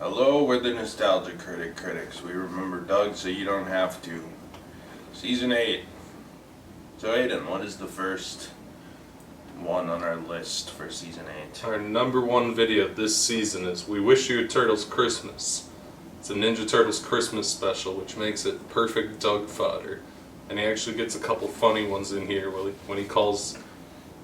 Hello, we're the Nostalgia Critic critics. We remember Doug so you don't have to. Season 8. So Aiden, what is the first one on our list for Season 8? Our #1 video this season is We Wish You a Turtles Christmas. It's a Ninja Turtles Christmas special, which makes it perfect Doug fodder. And he actually gets a couple funny ones in here when he calls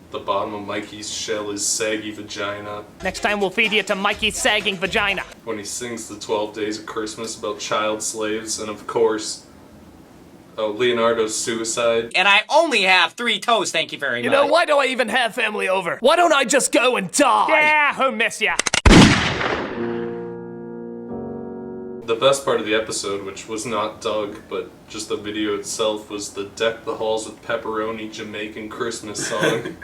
the bottom of Mikey's shell his saggy vagina. Next time we'll feed you to Mikey's sagging vagina. When he sings the 12 Days of Christmas about child slaves, and of course, Leonardo's suicide. And I only have 3 toes, thank you very much. You know, why do I even have family over? Why don't I just go and die? Yeah, who miss ya? The best part of the episode, which was not Doug, but just the video itself, was the Deck the Halls with Pepperoni Jamaican Christmas song.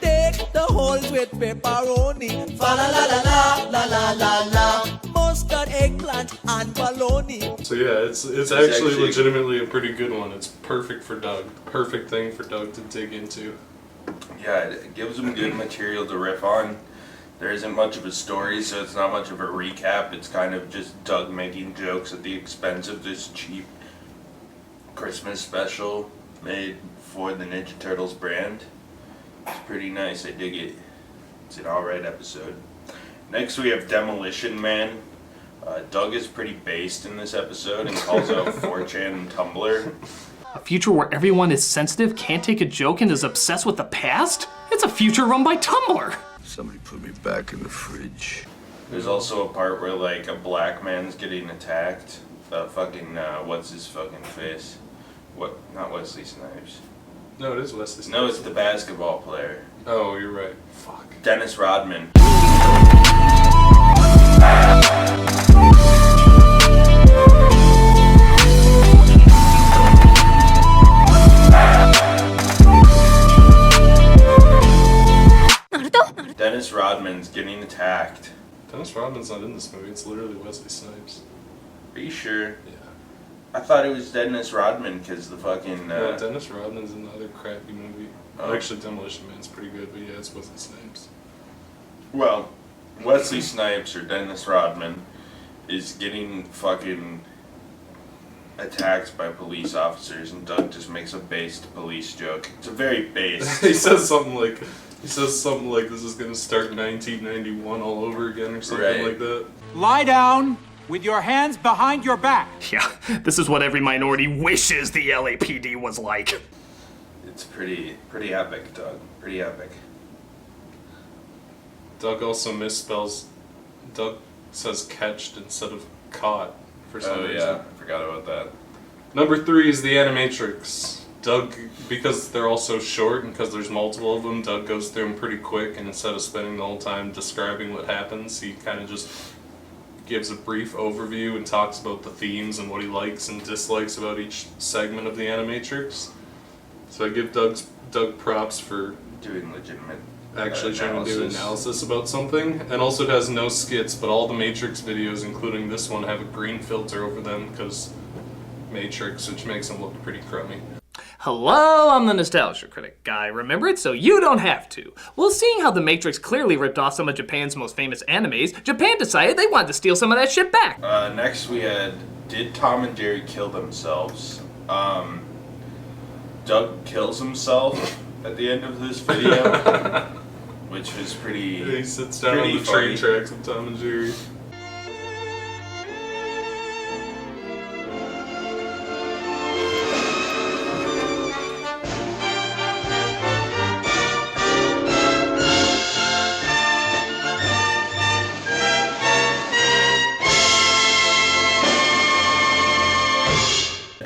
Deck the halls with pepperoni. Fa la la la la la la la. Mustard, eggplant, and bologna. So yeah, it's actually legitimately a pretty good one. It's perfect for Doug. Perfect thing for Doug to dig into. Yeah, it gives him good material to riff on. There isn't much of a story, so it's not much of a recap. It's kind of just Doug making jokes at the expense of this cheap Christmas special made for the Ninja Turtles brand. It's pretty nice, I dig it. It's an alright episode. Next we have Demolition Man. Doug is pretty based in this episode and calls out 4chan and Tumblr. A future where everyone is sensitive, can't take a joke, and is obsessed with the past? It's a future run by Tumblr! Somebody put me back in the fridge. There's also a part where like a black man's getting attacked. What's his fucking face? What? Not Wesley Snipes. No, it is Wesley Snipes. No, it's the basketball player. Oh, you're right. Fuck. Dennis Rodman. Dennis Rodman's getting attacked. Dennis Rodman's not in this movie, it's literally Wesley Snipes. Are you sure? Yeah. I thought it was Dennis Rodman because the fucking... No, Dennis Rodman's in the other crappy movie. Oh. Actually, Demolition Man's pretty good, but yeah, it's Wesley Snipes. Well, Wesley Snipes or Dennis Rodman is getting fucking attacked by police officers, and Doug just makes a based police joke. It's a very based... He says something like this is gonna start 1991 all over again or something like that. Lie down with your hands behind your back. Yeah, this is what every minority wishes the LAPD was like. It's pretty epic, Doug. Pretty epic. Doug also misspells. Doug says catched instead of caught for some reason. Oh yeah, I forgot about that. #3 is the Animatrix. Doug, because they're all so short and because there's multiple of them, Doug goes through them pretty quick, and instead of spending the whole time describing what happens, he kind of just gives a brief overview and talks about the themes and what he likes and dislikes about each segment of the Animatrix. So I give Doug props for Doing legitimate actually trying to do an analysis about something. And also it has no skits, but all the Matrix videos, including this one, have a green filter over them because Matrix, which makes them look pretty crummy. Hello, I'm the Nostalgia Critic guy. Remember it so you don't have to. Well, seeing how The Matrix clearly ripped off some of Japan's most famous animes, Japan decided they wanted to steal some of that shit back. Next we had, did Tom and Jerry kill themselves? Doug kills himself at the end of this video, which was pretty. He sits down on the train tracks with Tom and Jerry.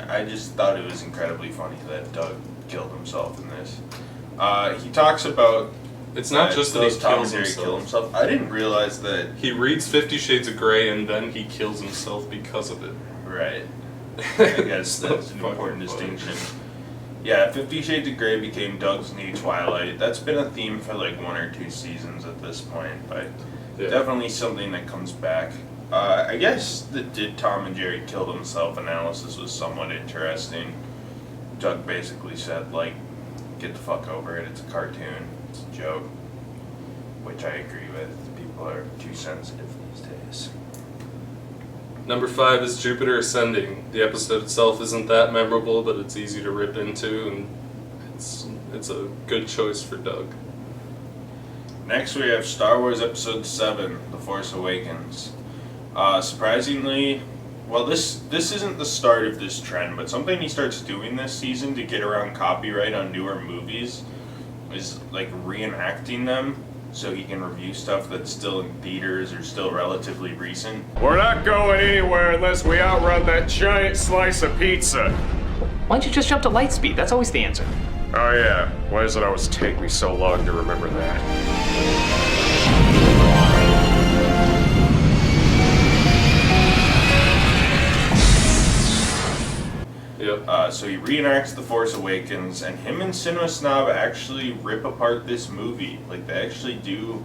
I just thought it was incredibly funny that Doug killed himself in this. He talks about... It's not just that he kills himself. I didn't realize that... He reads 50 Shades of Grey and then he kills himself because of it. Right. I guess that's an important distinction. Yeah, 50 Shades of Grey became Doug's new Twilight. That's been a theme for like 1 or 2 seasons at this point, but definitely something that comes back. I guess the did Tom and Jerry kill themselves analysis was somewhat interesting. Doug basically said, like, get the fuck over it, it's a cartoon, it's a joke. Which I agree with. People are too sensitive these days. Number 5 is Jupiter Ascending. The episode itself isn't that memorable, but it's easy to rip into, and it's a good choice for Doug. Next we have Star Wars Episode 7, The Force Awakens. Surprisingly, well, this isn't the start of this trend, but something he starts doing this season to get around copyright on newer movies is like reenacting them so he can review stuff that's still in theaters or still relatively recent. We're not going anywhere unless we outrun that giant slice of pizza. Why don't you just jump to light speed? That's always the answer. Oh yeah, why does it always take me so long to remember that? Yep. So he reenacts The Force Awakens, and him and Cinema Snob actually rip apart this movie. Like, they actually do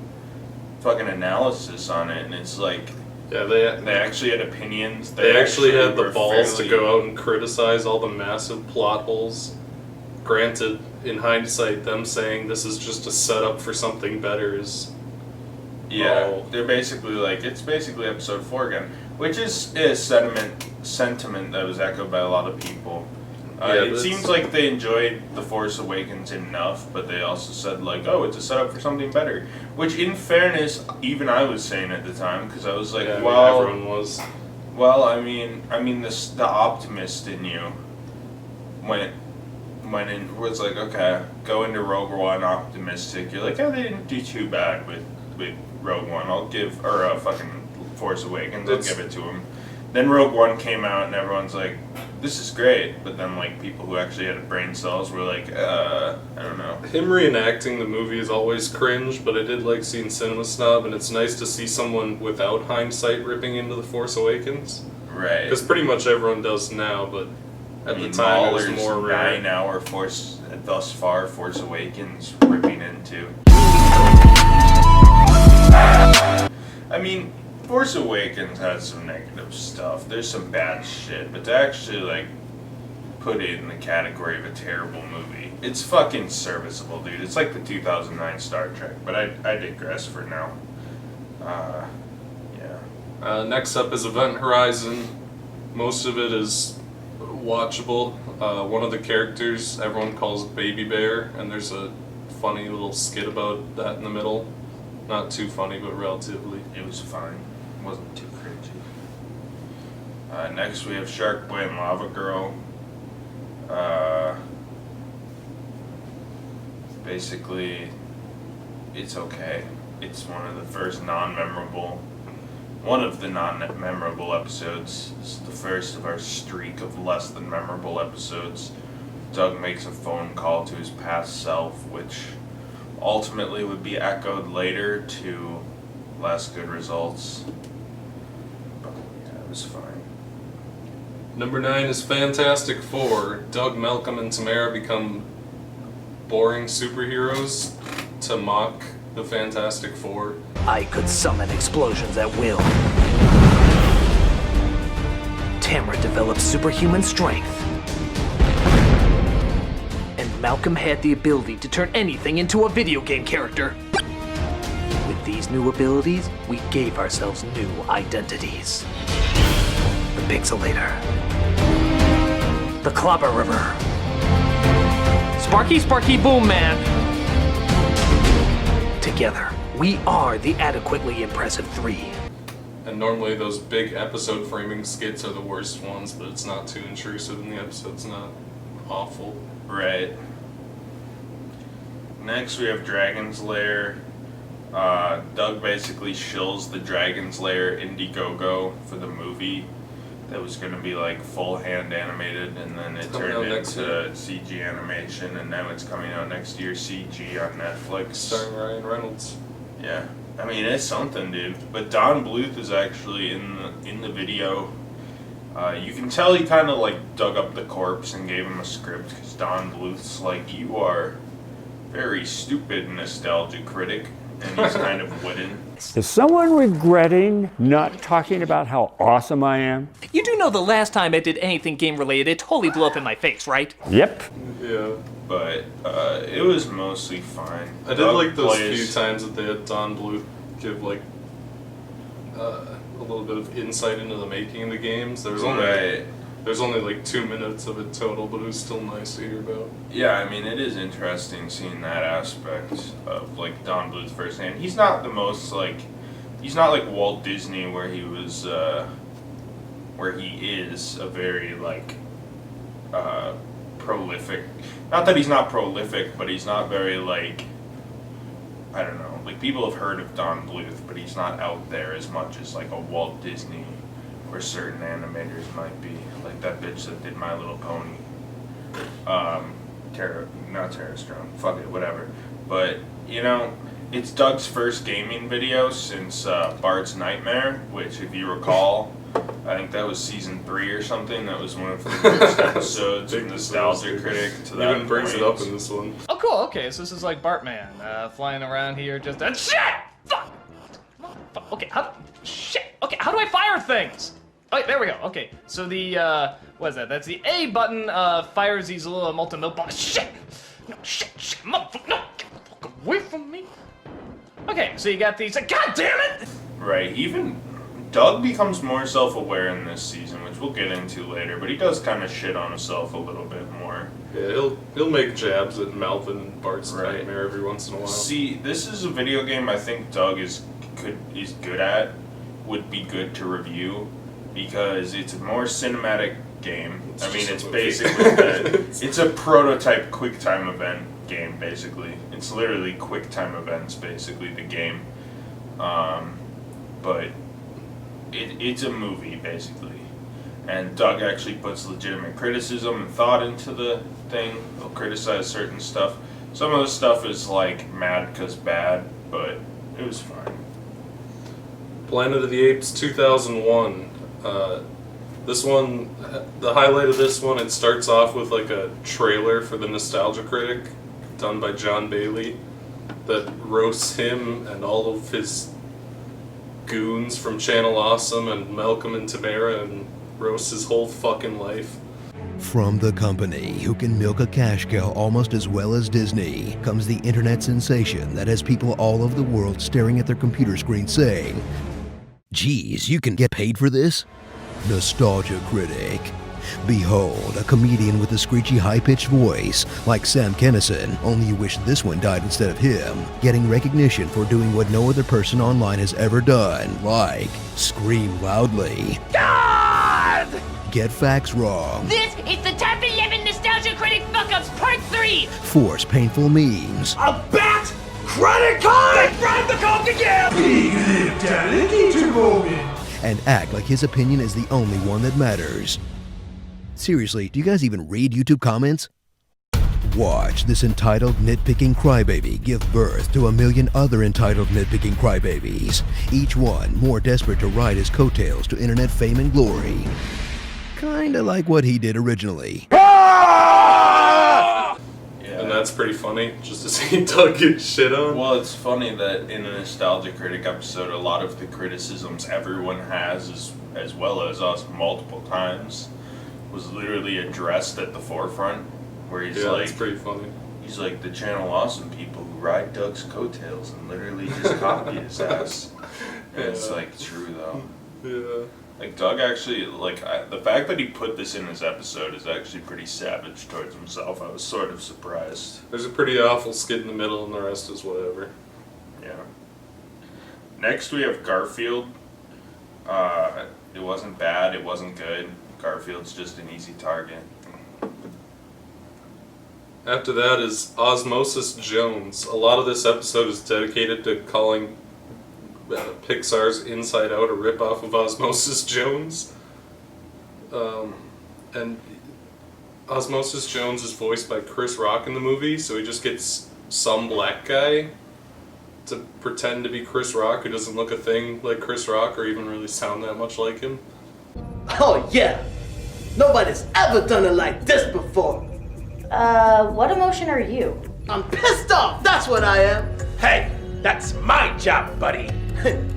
fucking analysis on it, and it's like, Yeah, they actually had opinions. They actually had the were balls to fairly- go out and criticize all the massive plot holes. Granted, in hindsight, them saying this is just a setup for something better is... Yeah, Oh. they're basically like, it's basically episode 4 again, which is a sentiment that was echoed by a lot of people. Yeah, It but seems like they enjoyed The Force Awakens enough, but they also said like, oh, it's a setup for something better. Which, in fairness, even I was saying at the time, because I was like, Yeah, I mean, well, everyone was. well, I mean, the optimist in you went in, was like, okay, go into Rogue One optimistic. You're like, yeah, they didn't do too bad with Rogue One. I'll give, or fucking Force Awakens, I'll give it to him. Then Rogue One came out and everyone's like, this is great. But then like people who actually had brain cells were like, I don't know. Him reenacting the movie is always cringe, but I did like seeing Cinema Snob, and it's nice to see someone without hindsight ripping into The Force Awakens. Right. Because pretty much everyone does now, but at the time it was Mahler's more rare. 9-hour Force, thus far, Force Awakens ripping into. I mean, Force Awakens has some negative stuff. There's some bad shit, but to actually like put it in the category of a terrible movie, it's fucking serviceable, dude. It's like the 2009 Star Trek, but I digress for now. Yeah. Next up is Event Horizon. Most of it is watchable. One of the characters everyone calls Baby Bear, and there's a funny little skit about that in the middle. Not too funny, but relatively. It was fine. It wasn't too cringy. Next we have Shark Boy and Lava Girl. Basically, it's okay. It's one of the non-memorable episodes. It's the first of our streak of less than memorable episodes. Doug makes a phone call to his past self, which ultimately would be echoed later to less good results. But yeah, it was fine. Number 9 is Fantastic Four. Doug, Malcolm, and Tamara become boring superheroes to mock the Fantastic Four. I could summon explosions at will. Tamara developed superhuman strength. And Malcolm had the ability to turn anything into a video game character. With these new abilities, we gave ourselves new identities. The Pixelator. The Clobberer. Sparky, Sparky, Boom Man. Together, we are the adequately impressive 3. And normally those big episode framing skits are the worst ones, but it's not too intrusive and the episode's not awful. Right. Next we have Dragon's Lair. Doug basically shills the Dragon's Lair Indiegogo for the movie that was going to be like full hand animated, and then it Coming out turned next into CG animation, and now it's coming out next year CG on Netflix. Starring Ryan Reynolds. Yeah, I mean it's something, dude. But Don Bluth is actually in the video. You can tell he kind of like dug up the corpse and gave him a script, because Don Bluth's like, you are very stupid, Nostalgia Critic, and he's kind of wooden. Is someone regretting not talking about how awesome I am? You do know the last time I did anything game related, it totally blew up in my face, right? Yep. Yeah. But it was mostly fine. I did like those few times that they had Don Bluth give like a little bit of insight into the making of the games. There's only like 2 minutes of it total, but it was still nice to hear about. Yeah, I mean, it is interesting seeing that aspect of like Don Bluth firsthand. He's not the most he's not like Walt Disney where he was, where he is a very prolific. Not that he's not prolific, but he's not very I don't know. Like people have heard of Don Bluth, but he's not out there as much as like a Walt Disney. Where certain animators might be, like that bitch that did My Little Pony. Not Tara Strong, fuck it, whatever. But, you know, it's Doug's first gaming video since Bart's Nightmare, which if you recall, I think that was season 3 or something. That was one of the first episodes of Nostalgia Critic to that Even brings it up in this one. Oh, cool. Okay, so this is like Bartman flying around here just. Shit! Fuck! Okay, shit! Okay, how do I fire things? Oh, there we go. Okay, so the what is that? That's the A button. Fires these little molten milk balls. Shit! No, shit! Motherfucker! No! Get the fuck away from me! Okay, so you got these. God damn it! Right. Even Doug becomes more self-aware in this season, which we'll get into later. But he does kind of shit on himself a little bit more. Yeah, he'll make jabs at Melvin and Bart's Nightmare every once in a while. See, this is a video game I think Doug is good at. Would be good to review. Because it's a more cinematic game. I mean, it's basically it's a prototype QuickTime event game. Basically, it's literally QuickTime events. Basically, the game, but it's a movie basically. And Doug actually puts legitimate criticism and thought into the thing. He'll criticize certain stuff. Some of the stuff is like mad because bad, but it was fine. Planet of the Apes 2001. This one, the highlight of this one, it starts off with like a trailer for the Nostalgia Critic, done by John Bailey, that roasts him and all of his goons from Channel Awesome and Malcolm and Tamara, and roasts his whole fucking life. From the company who can milk a cash cow almost as well as Disney comes the internet sensation that has people all over the world staring at their computer screen saying, "Geez, you can get paid for this?" Nostalgia Critic. Behold, a comedian with a screechy high-pitched voice, like Sam Kinison, only you wish this one died instead of him, getting recognition for doing what no other person online has ever done, like scream loudly, God! Get facts wrong, This is the Top 11 Nostalgia Critic Fuck-Ups Part 3! force painful memes, A bat! Credit card! They grabbed the coke again! Big lip talented moment! and act like his opinion is the only one that matters. Seriously, do you guys even read YouTube comments? Watch this entitled nitpicking crybaby give birth to a million other entitled nitpicking crybabies, each one more desperate to ride his coattails to internet fame and glory. Kinda like what he did originally. And that's pretty funny, just to see Doug get shit on. Well, it's funny that in the Nostalgia Critic episode, a lot of the criticisms everyone has, as well as us multiple times, was literally addressed at the forefront, where he's like, it's pretty funny. He's like the Channel Awesome people who ride Doug's coattails and literally just copy his ass. And it's like true though. Yeah. Like Doug actually, the fact that he put this in his episode is actually pretty savage towards himself. I was sort of surprised. There's a pretty awful skit in the middle, and the rest is whatever. Yeah. Next we have Garfield. It wasn't bad, it wasn't good. Garfield's just an easy target. After that is Osmosis Jones. A lot of this episode is dedicated to calling Pixar's Inside Out a ripoff of Osmosis Jones. And Osmosis Jones is voiced by Chris Rock in the movie, so he just gets some black guy to pretend to be Chris Rock who doesn't look a thing like Chris Rock or even really sound that much like him. Oh yeah! Nobody's ever done it like this before! What emotion are you? I'm pissed off, that's what I am! Hey, that's my job, buddy.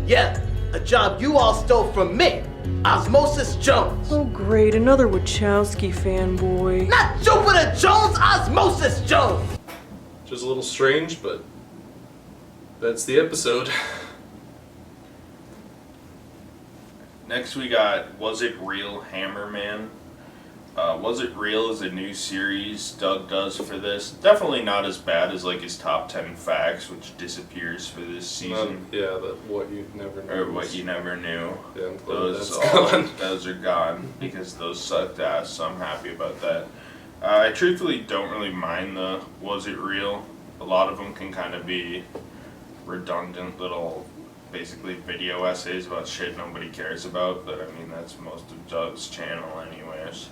Yeah, a job you all stole from me, Osmosis Jones. Oh great, another Wachowski fanboy. Not Jupiter Jones, Osmosis Jones! Which is a little strange, but that's the episode. Next we got Was It Real Hammerman. Was It Real is a new series Doug does for this. Definitely not as bad as like his top 10 facts, which disappears for this season. Yeah, that What You Never Knew. Or What You Never Knew. Yeah, I'm glad those that's gone. Those are gone because those sucked ass, so I'm happy about that. I truthfully don't really mind the Was It Real. A lot of them can kind of be redundant little, basically video essays about shit nobody cares about, but I mean that's most of Doug's channel anyways.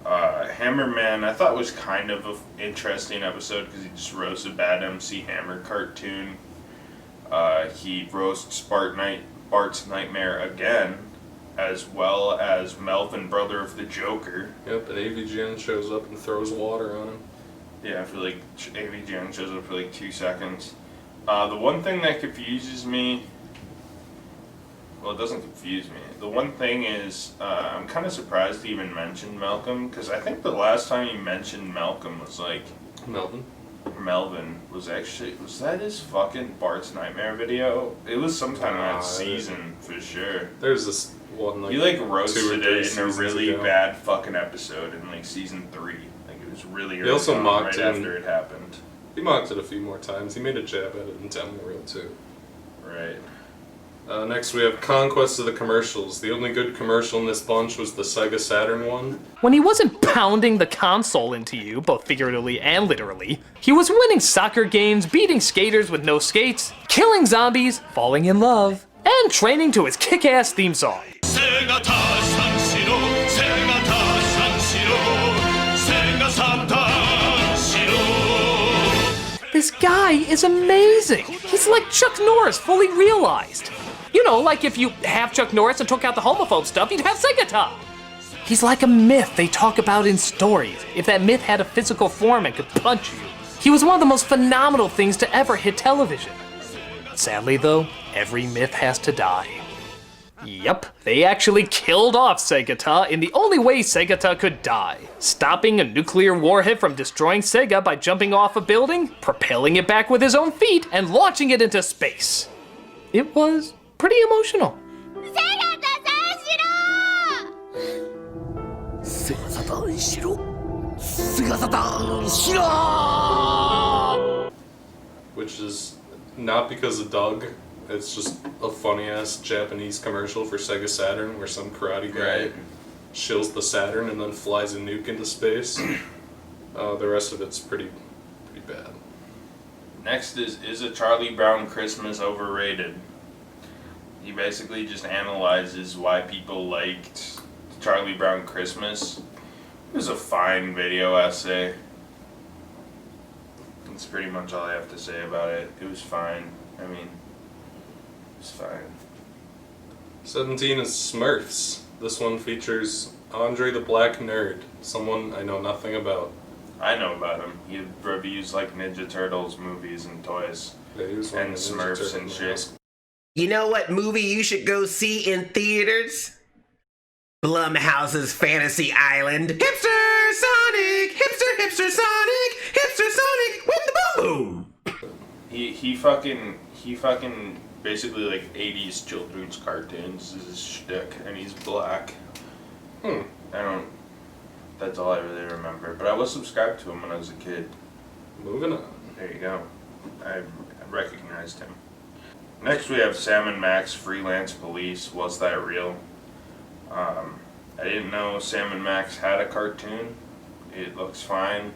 Hammerman I thought was kind of an interesting episode because he just roasted Bad MC Hammer cartoon. He roasts Bart's Nightmare again, as well as Melvin, brother of the Joker. Yep, and AVGN shows up and throws water on him. Yeah, for like, AVGN shows up for like 2 seconds. The one thing that confuses me, well, it doesn't confuse me. The one thing is, I'm kind of surprised he even mentioned Malcolm, because I think the last time he mentioned Malcolm was like... Melvin was actually, was that his fucking Bart's Nightmare video? It was sometime in that season, for sure. There's this one, like, he like roasted it in a really ago. bad fucking episode in like season 3. Like it was really He also early on, mocked right him. after it happened. He mocked it a few more times. He made a jab at it in Demolition Man too. Right. Next we have Conquest of the Commercials. The only good commercial in this bunch was the Sega Saturn one. When he wasn't pounding the console into you, both figuratively and literally, he was winning soccer games, beating skaters with no skates, killing zombies, falling in love, and training to his kick-ass theme song. This guy is amazing. He's like Chuck Norris, fully realized. You know, like if you have Chuck Norris and took out the homophobe stuff, you'd have Segata. He's like a myth they talk about in stories. If that myth had a physical form and could punch you. He was one of the most phenomenal things to ever hit television. Sadly though, every myth has to die. Yep, they actually killed off Segata in the only way Segata could die. Stopping a nuclear warhead from destroying Sega by jumping off a building, propelling it back with his own feet, and launching it into space. It was pretty emotional. Which is not because of Doug. It's just a funny-ass Japanese commercial for Sega Saturn where some karate guy shills the Saturn and then flies a nuke into space. The rest of it's pretty bad. Next is a Charlie Brown Christmas overrated? He basically just analyzes why people liked Charlie Brown Christmas. It was a fine video essay. That's pretty much all I have to say about it. It was fine. I mean, it's fine. 17 is Smurfs. This one features Andre the Black Nerd, someone I know nothing about. I know about him. He reviews like Ninja Turtles movies and toys. Yeah, he was and Smurfs and shit. You know what movie you should go see in theaters? Blumhouse's Fantasy Island. Hipster Sonic! Hipster Sonic! Hipster Sonic with the boom! He fucking basically like 80s children's cartoons is his shtick, and he's black. That's all I really remember. But I was subscribed to him when I was a kid. Moving on. There you go. I recognized him. Next we have Sam and Max Freelance Police. Was that real? I didn't know Sam and Max had a cartoon. It looks fine.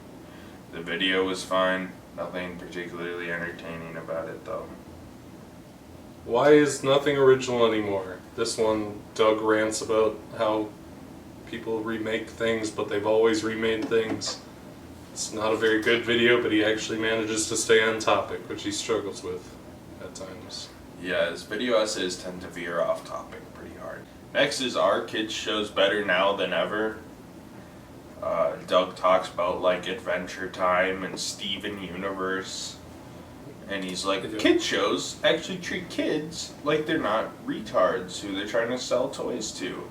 The video was fine. Nothing particularly entertaining about it though. Why is nothing original anymore? This one, Doug rants about how people remake things, but they've always remade things. It's not a very good video, but he actually manages to stay on topic, which he struggles with at times. Yeah, his video essays tend to veer off topic pretty hard. Next is Our Kids Shows Better Now Than Ever. Doug talks about like Adventure Time and Steven Universe. And he's like, kid shows actually treat kids like they're not retards who they're trying to sell toys to.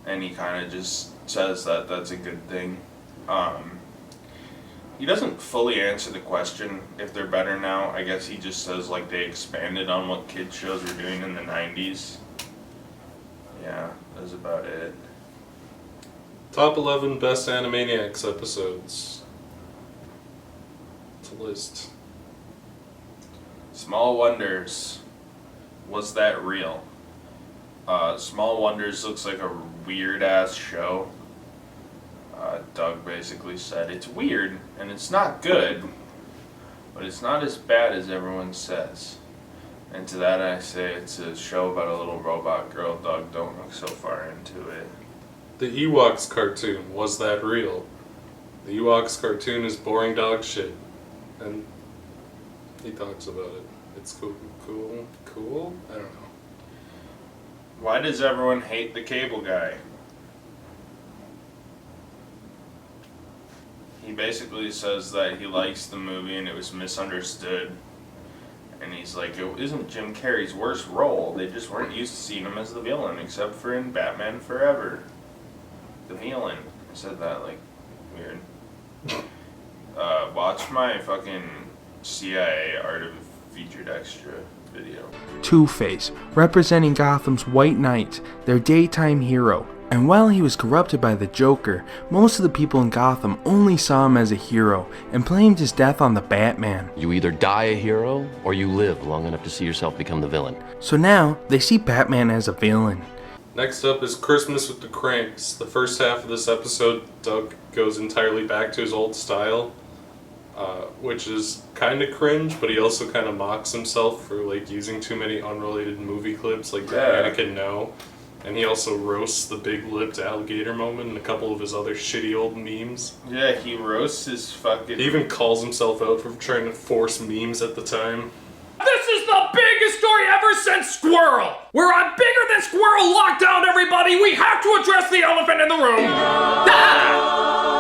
And he kind of just says that that's a good thing. He doesn't fully answer the question if they're better now. I guess he just says like they expanded on what kids shows were doing in the 90s. Yeah, that's about it. Top 11 best Animaniacs episodes. It's a list. Small Wonders. Was that real? Small Wonders looks like a weird ass show. Doug basically said it's weird and it's not good, but it's not as bad as everyone says. And to that I say it's a show about a little robot girl. Doug, don't look so far into it. The Ewoks cartoon, was that real? The Ewoks cartoon is boring dog shit. And he talks about it. It's cool. I don't know. Why does everyone hate the cable guy? He basically says that he likes the movie and it was misunderstood. And he's like, it isn't Jim Carrey's worst role. They just weren't used to seeing him as the villain, except for in Batman Forever. The villain. I said that like weird. Watch my fucking CIA Art of Featured Extra video. Two-Face, representing Gotham's White Knight, their daytime hero. And while he was corrupted by the Joker, most of the people in Gotham only saw him as a hero and blamed his death on the Batman. You either die a hero or you live long enough to see yourself become the villain. So now they see Batman as a villain. Next up is Christmas with the Cranks. The first half of this episode, Doug goes entirely back to his old style, which is kind of cringe, but he also kind of mocks himself for like using too many unrelated movie clips like the Anakin No. And he also roasts the big-lipped alligator moment and a couple of his other shitty old memes. Yeah, he roasts his fucking... He even calls himself out for trying to force memes at the time. This is the biggest story ever since Squirrel! We're on Bigger Than Squirrel lockdown, everybody! We have to address the elephant in the room! Ah!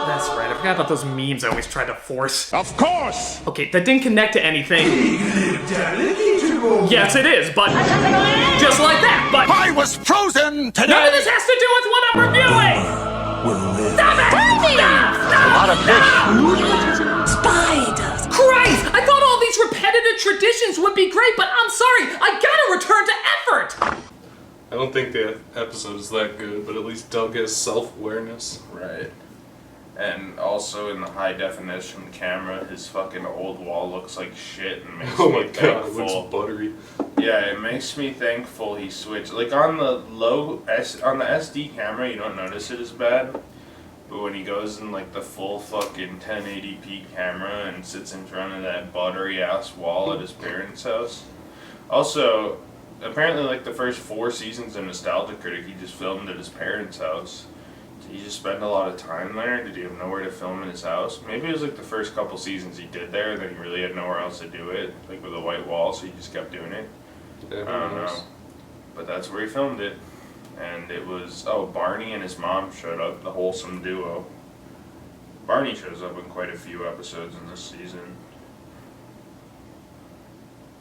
That's right, I forgot about those memes I always tried to force. Of course! Okay, that didn't connect to anything. Yes, it is, but... just like that, but... I was frozen today! None of this has to do with what I'm reviewing! Stop it! Stop! A lot of fish. Spiders! Christ! I thought all these repetitive traditions would be great, but I'm sorry, I gotta return to effort! I don't think the episode is that good, but at least Doug has self-awareness. Right. And also in the high definition camera, his fucking old wall looks like shit and makes Oh me my god, it thankful. looks buttery. Yeah, it makes me thankful he switched. Like on the on the SD camera, you don't notice it as bad. But when he goes in like the full fucking 1080p camera and sits in front of that buttery ass wall at his parents' house. Also, apparently like the first 4 seasons of Nostalgia Critic, he just filmed at his parents' house. Did he just spend a lot of time there? Did he have nowhere to film in his house? Maybe it was like the first couple seasons he did there, then he really had nowhere else to do it, like with a white wall, so he just kept doing it. Yeah, I don't know. But that's where he filmed it. And it was, Barney and his mom showed up, the wholesome duo. Barney shows up in quite a few episodes in this season.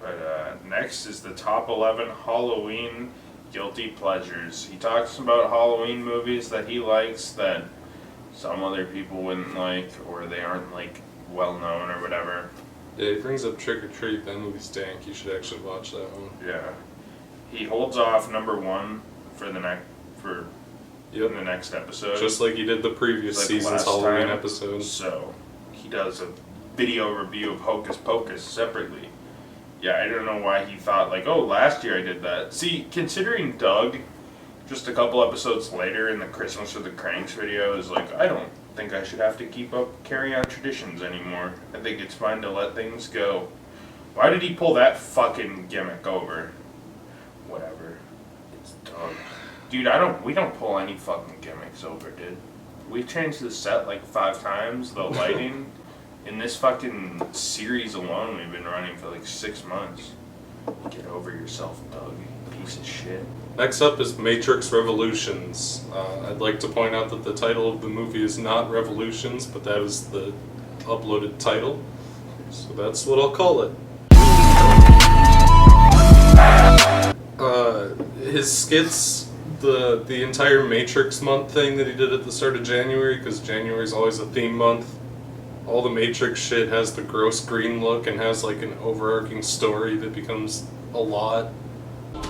But next is the top 11 Halloween guilty pleasures. He talks about Halloween movies that he likes that some other people wouldn't like, or they aren't like well known or whatever. Yeah, he brings up Trick or Treat. That movie's dank. You should actually watch that one. Yeah. He holds off number 1 for the next in the next episode. Just like he did the previous like season's Halloween episode. So he does a video review of Hocus Pocus separately. Yeah, I don't know why he thought like, oh, last year I did that. See, considering Doug, just a couple episodes later in the Christmas with the Cranks video is like, I don't think I should have to carry on traditions anymore. I think it's fine to let things go. Why did he pull that fucking gimmick over? Whatever. It's Doug. Dude, we don't pull any fucking gimmicks over, dude. We've changed the set like 5 times, the lighting. In this fucking series alone, we've been running for like 6 months. Get over yourself, Doug. Piece of shit. Next up is Matrix Revolutions. I'd like to point out that the title of the movie is not Revolutions, but that is the uploaded title. So that's what I'll call it. His skits, the entire Matrix month thing that he did at the start of January, because January is always a theme month. All the Matrix shit has the gross green look and has like an overarching story that becomes a lot.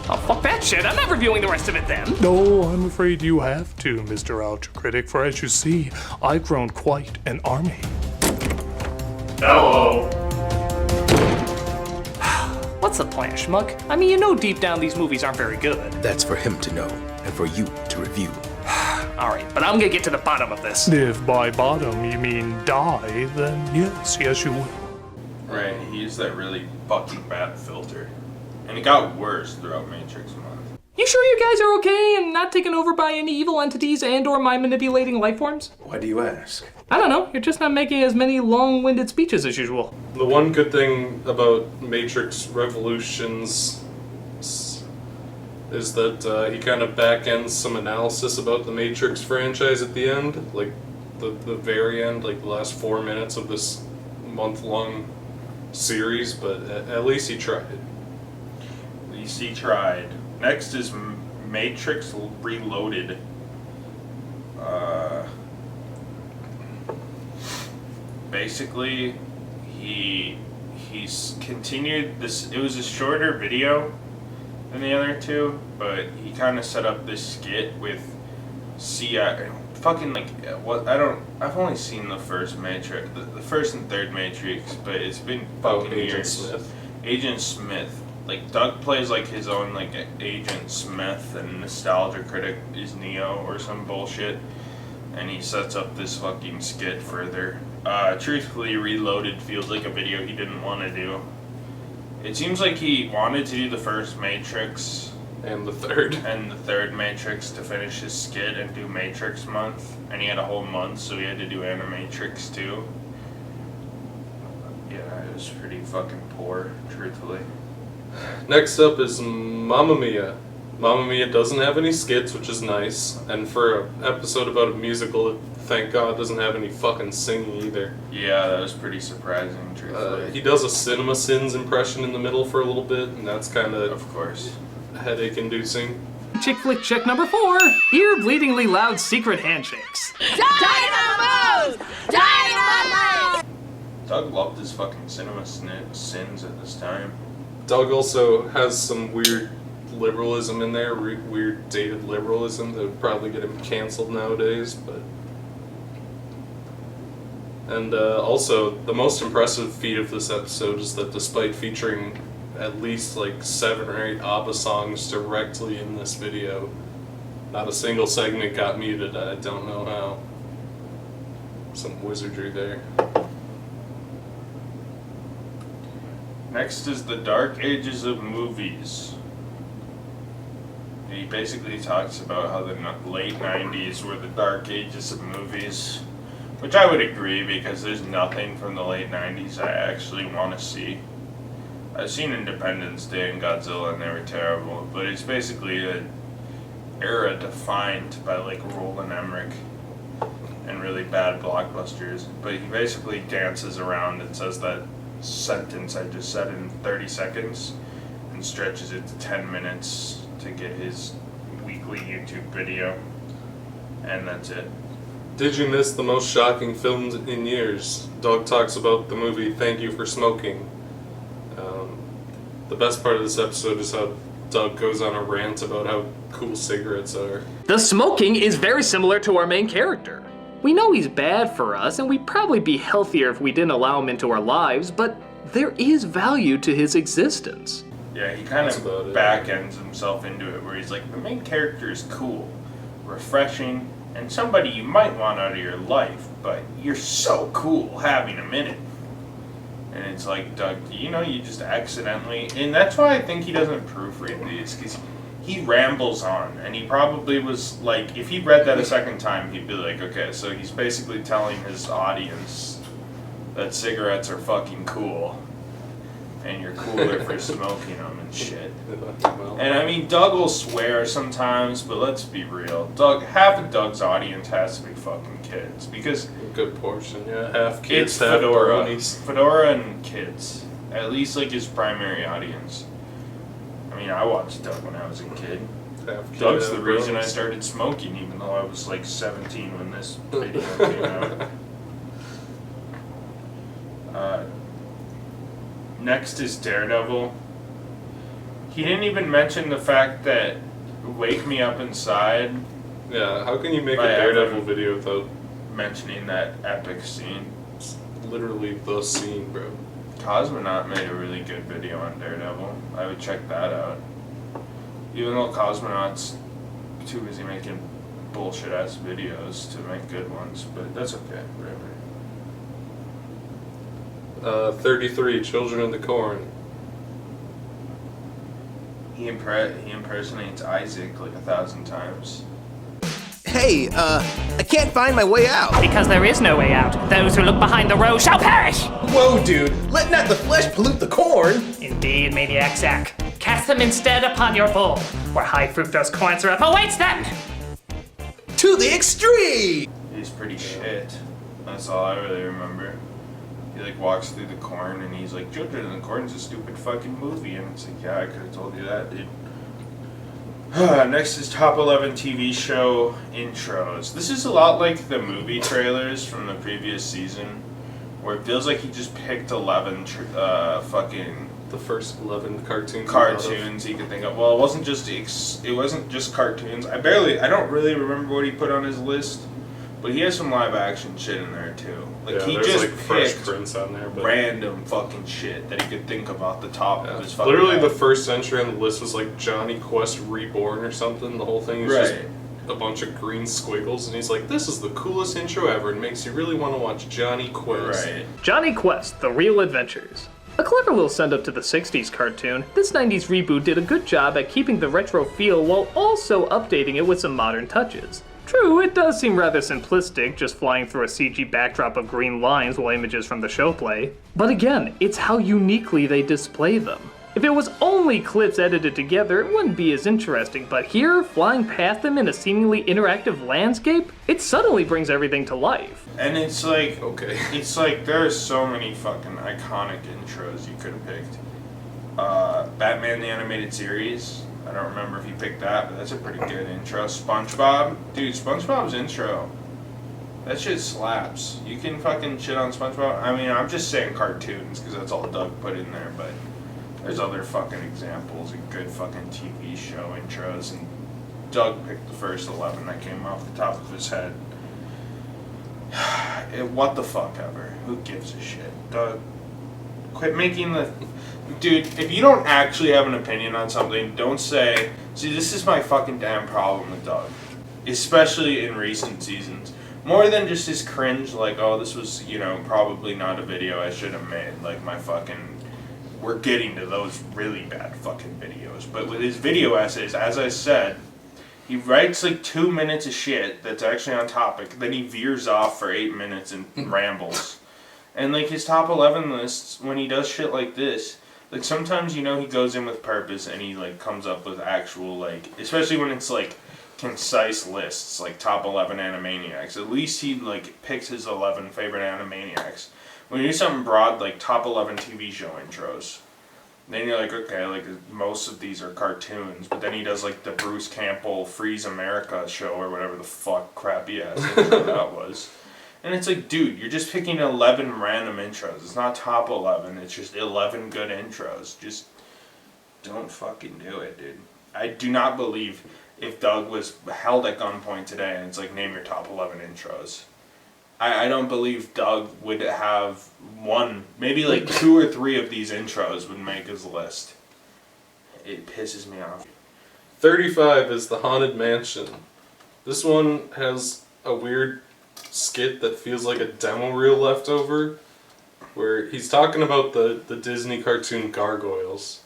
Oh, fuck that shit. I'm not reviewing the rest of it then. No, I'm afraid you have to, Mr. Ultra Critic, for as you see, I've grown quite an army. Hello. What's the plan, schmuck? I mean, you know deep down these movies aren't very good. That's for him to know, and for you to review. Alright, but I'm gonna get to the bottom of this. If by bottom you mean die, then yes you will. Right, he used that really fucking bad filter. And it got worse throughout Matrix month. You sure you guys are okay and not taken over by any evil entities and or mind-manipulating life forms? Why do you ask? I don't know, you're just not making as many long-winded speeches as usual. The one good thing about Matrix Revolutions is that he kind of back-ends some analysis about the Matrix franchise at the end, like the very end, like the last 4 minutes of this month-long series, but at least he tried. At least he tried. Next is Matrix Reloaded. Basically, he's continued this. It was a shorter video than the other two, but he kind of set up this skit with fucking like what I've only seen the first Matrix, the first and third Matrix, but it's been fucking years. Agent Smith. Like Doug plays like his own like Agent Smith, and Nostalgia Critic is Neo or some bullshit, and he sets up this fucking skit further. Truthfully, Reloaded feels like a video he didn't want to do. It seems like he wanted to do the first Matrix and the third Matrix to finish his skit and do Matrix month, and he had a whole month, so he had to do Animatrix too. Yeah, it was pretty fucking poor, truthfully. Next up is Mamma Mia. Mamma Mia doesn't have any skits, which is nice, and for an episode about a musical, it, thank God, doesn't have any fucking singing either. Yeah, that was pretty surprising, truthfully. He does a Cinema Sins impression in the middle for a little bit, and that's kind of course, headache-inducing. Chick flick check number 4. Ear-bleedingly loud secret handshakes. Dynamos! Dynamos! Doug loved his fucking Cinema Sins at this time. Doug also has some weird liberalism in there, weird dated liberalism that would probably get him canceled nowadays, but... And also, the most impressive feat of this episode is that despite featuring at least like 7 or 8 ABBA songs directly in this video, not a single segment got muted. I don't know how. Some wizardry there. Next is the Dark Ages of Movies. He basically talks about how the late 90s were the dark ages of movies, which I would agree, because there's nothing from the late 90s I actually want to see. I've seen Independence Day and Godzilla and they were terrible, but it's basically an era defined by like Roland Emmerich and really bad blockbusters. But he basically dances around and says that sentence I just said in 30 seconds and stretches it to 10 minutes to get his weekly YouTube video, and that's it. Did you miss the most shocking films in years? Doug talks about the movie Thank You for Smoking. The best part of this episode is how Doug goes on a rant about how cool cigarettes are. The smoking is very similar to our main character. We know he's bad for us, and we'd probably be healthier if we didn't allow him into our lives, but there is value to his existence. Yeah, he kind of back-ends himself into it, where he's like, the main character is cool, refreshing, and somebody you might want out of your life, but you're so cool having him in it. And it's like, Doug, you know, you just accidentally... And that's why I think he doesn't proofread these, because he rambles on, and he probably was like, if he read that a second time, he'd be like, okay, so he's basically telling his audience that cigarettes are fucking cool, and you're cooler for smoking them and shit. And I mean, Doug will swear sometimes, but let's be real. Half of Doug's audience has to be fucking kids, because... A good portion, yeah. Half kids, it's half Fedora. bronies. Fedora and kids. At least, like, his primary audience. I mean, I watched Doug when I was a kid. Doug's the reason I started smoking, even though I was, like, 17 when this video came out. Next is Daredevil. He didn't even mention the fact that Wake Me Up Inside. Yeah, how can you make a Daredevil video without mentioning that epic scene? It's literally the scene, bro. Cosmonaut made a really good video on Daredevil. I would check that out. Even though Cosmonaut's too busy making bullshit ass videos to make good ones, but that's okay, whatever. 33, Children of the Corn. He impersonates Isaac like 1,000 times. Hey, I can't find my way out. Because there is no way out. Those who look behind the rose shall perish! Whoa, dude. Let not the flesh pollute the corn. Indeed, maniac sack. Cast them instead upon your bowl, where high fructose corn syrup awaits them! To the extreme! He's pretty shit. That's all I really remember. He like walks through the corn and he's like, Children of the Corn's a stupid fucking movie. And it's like, yeah, I could have told you that, dude. Next is top 11 TV show intros. This is a lot like the movie trailers from the previous season, where it feels like he just picked 11 fucking the first 11 cartoons he could think of. Well, it wasn't just cartoons. I don't really remember what he put on his list, but he has some live action shit in there too. Like yeah, he there's just like Fresh picked Prince on there, but random fucking shit that he could think of off the top of his fucking literally head. the first entry on the list was like Johnny Quest Reborn or something. The whole thing is just a bunch of green squiggles, and he's like, this is the coolest intro ever, and makes you really want to watch Johnny Quest. Right. Johnny Quest, The Real Adventures. A clever little send-up to the 60s cartoon, this 90s reboot did a good job at keeping the retro feel while also updating it with some modern touches. True, it does seem rather simplistic, just flying through a CG backdrop of green lines while images from the show play. But again, it's how uniquely they display them. If it was only clips edited together, it wouldn't be as interesting, but here, flying past them in a seemingly interactive landscape, it suddenly brings everything to life. And it's like, it's like there are so many fucking iconic intros you could have picked. Batman the Animated Series, I don't remember if you picked that, but that's a pretty good intro. SpongeBob, dude, SpongeBob's intro, that shit slaps. You can fucking shit on SpongeBob. I mean, I'm just saying cartoons because that's all Doug put in there, but there's other fucking examples of good fucking TV show intros, and Doug picked the first 11 that came off the top of his head. What the fuck ever. Who gives a shit? Doug, quit making the... Dude, if you don't actually have an opinion on something, don't say... See, this is my fucking damn problem with Doug. Especially in recent seasons. More than just his cringe, like, oh, this was, you know, probably not a video I should have made. Like, my fucking... We're getting to those really bad fucking videos. But with his video essays, as I said, he writes like 2 minutes of shit that's actually on topic, then he veers off for 8 minutes and rambles. And like his top 11 lists, when he does shit like this, like sometimes, you know, he goes in with purpose and he like comes up with actual, like, especially when it's like concise lists, like top 11 Animaniacs. At least he like picks his 11 favorite Animaniacs. When you do something broad, like top 11 TV show intros, then you're like, okay, like most of these are cartoons, but then he does like the Bruce Campbell Freeze America show or whatever the fuck crappy ass intro that was. And it's like, dude, you're just picking 11 random intros. It's not top 11, it's just 11 good intros. Just don't fucking do it, dude. I do not believe if Doug was held at gunpoint today and it's like, name your top 11 intros. I don't believe Doug would have one, maybe like 2 or 3 of these intros would make his list. It pisses me off. 35 is The Haunted Mansion. This one has a weird skit that feels like a demo reel left over, where he's talking about the Disney cartoon Gargoyles.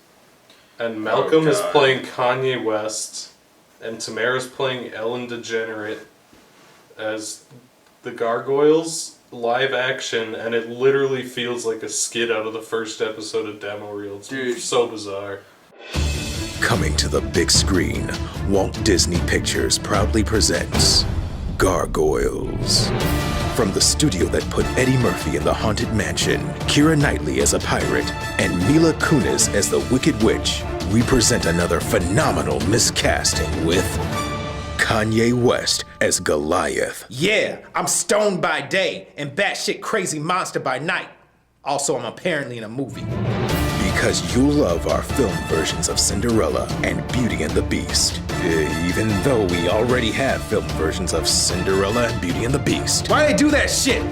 And Malcolm is playing Kanye West, and Tamara's playing Ellen DeGenerate as the Gargoyles live action, and it literally feels like a skit out of the first episode of Demo Reel. It's so bizarre. Coming to the big screen, Walt Disney Pictures proudly presents Gargoyles. From the studio that put Eddie Murphy in The Haunted Mansion, Keira Knightley as a pirate, and Mila Kunis as the Wicked Witch, we present another phenomenal miscasting with Kanye West as Goliath. Yeah, I'm stoned by day and batshit crazy monster by night. Also, I'm apparently in a movie. Because you'll love our film versions of Cinderella and Beauty and the Beast. Even though we already have film versions of Cinderella and Beauty and the Beast. Why they do that shit?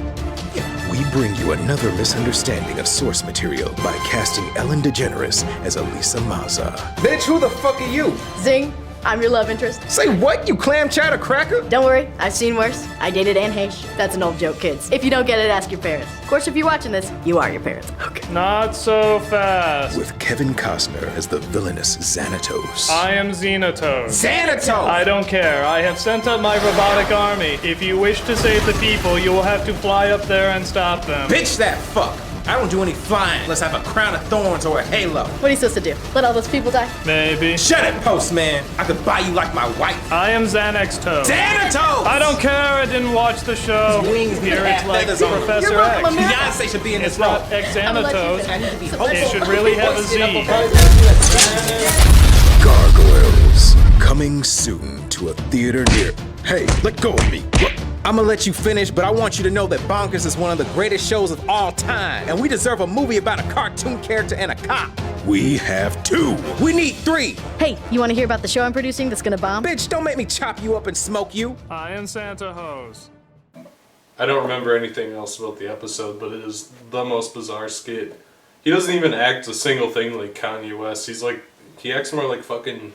We bring you another misunderstanding of source material by casting Ellen DeGeneres as Elisa Maza. Bitch, who the fuck are you? Zing, I'm your love interest. Say what, you clam chowder cracker? Don't worry, I've seen worse. I dated Anne Heche. That's an old joke, kids. If you don't get it, ask your parents. Of course, if you're watching this, you are your parents. Okay. Not so fast. With Kevin Costner as the villainous Xanatos. I am Xanatos. Xanatos! I don't care. I have sent up my robotic army. If you wish to save the people, you will have to fly up there and stop them. Bitch that fuck! I don't do any flying unless I have a crown of thorns or a halo. What are you supposed to do? Let all those people die? Maybe. Shut it, postman! I could buy you like my wife. I am Xanax Toad. Xanatos! I don't care. I didn't watch the show. His wings Here it's like feathers on Professor You're X. Beyonce should be in this It's role. not Xanatos. I need to be It should really have a Z. Gargoyles. Coming soon to a theater near. Hey, let go of me. Look, I'm gonna let you finish, but I want you to know that Bonkers is one of the greatest shows of all time. And we deserve a movie about a cartoon character and a cop. we have 2. We need 3. Hey, you want to hear about the show I'm producing that's gonna bomb? Bitch, don't make me chop you up and smoke you. I am Santa Hose. I don't remember anything else about the episode, but it is the most bizarre skit. He doesn't even act a single thing like Kanye West. He acts more like fucking,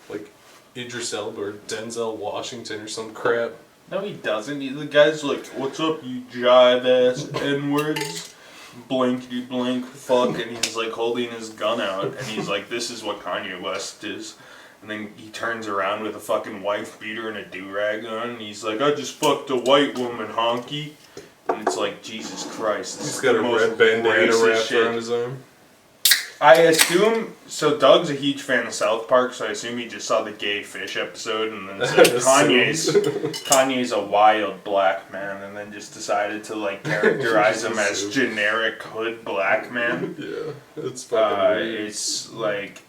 like Idris Elba or Denzel Washington or some crap. No, he doesn't. The guy's like, "What's up, you jive ass N-words? Blankety blank fuck," and he's like holding his gun out, and he's like, "This is what Kanye West is." And then he turns around with a fucking wife beater and a do-rag on, and he's like, "I just fucked a white woman, honky." And it's like, Jesus Christ. He's got a red bandana wrapped around his arm. I assume, so Doug's a huge fan of South Park, so I assume he just saw the gay fish episode and then said Kanye's a wild black man, and then just decided to like characterize him as generic hood black man. Yeah, it's fucking weird. It's like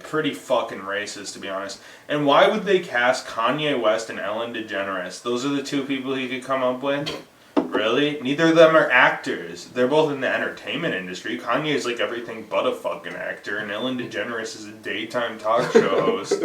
pretty fucking racist, to be honest. And why would they cast Kanye West and Ellen DeGeneres? Those are the 2 people he could come up with? Really? Neither of them are actors. They're both in the entertainment industry. Kanye is like everything but a fucking actor, and Ellen DeGeneres is a daytime talk show host.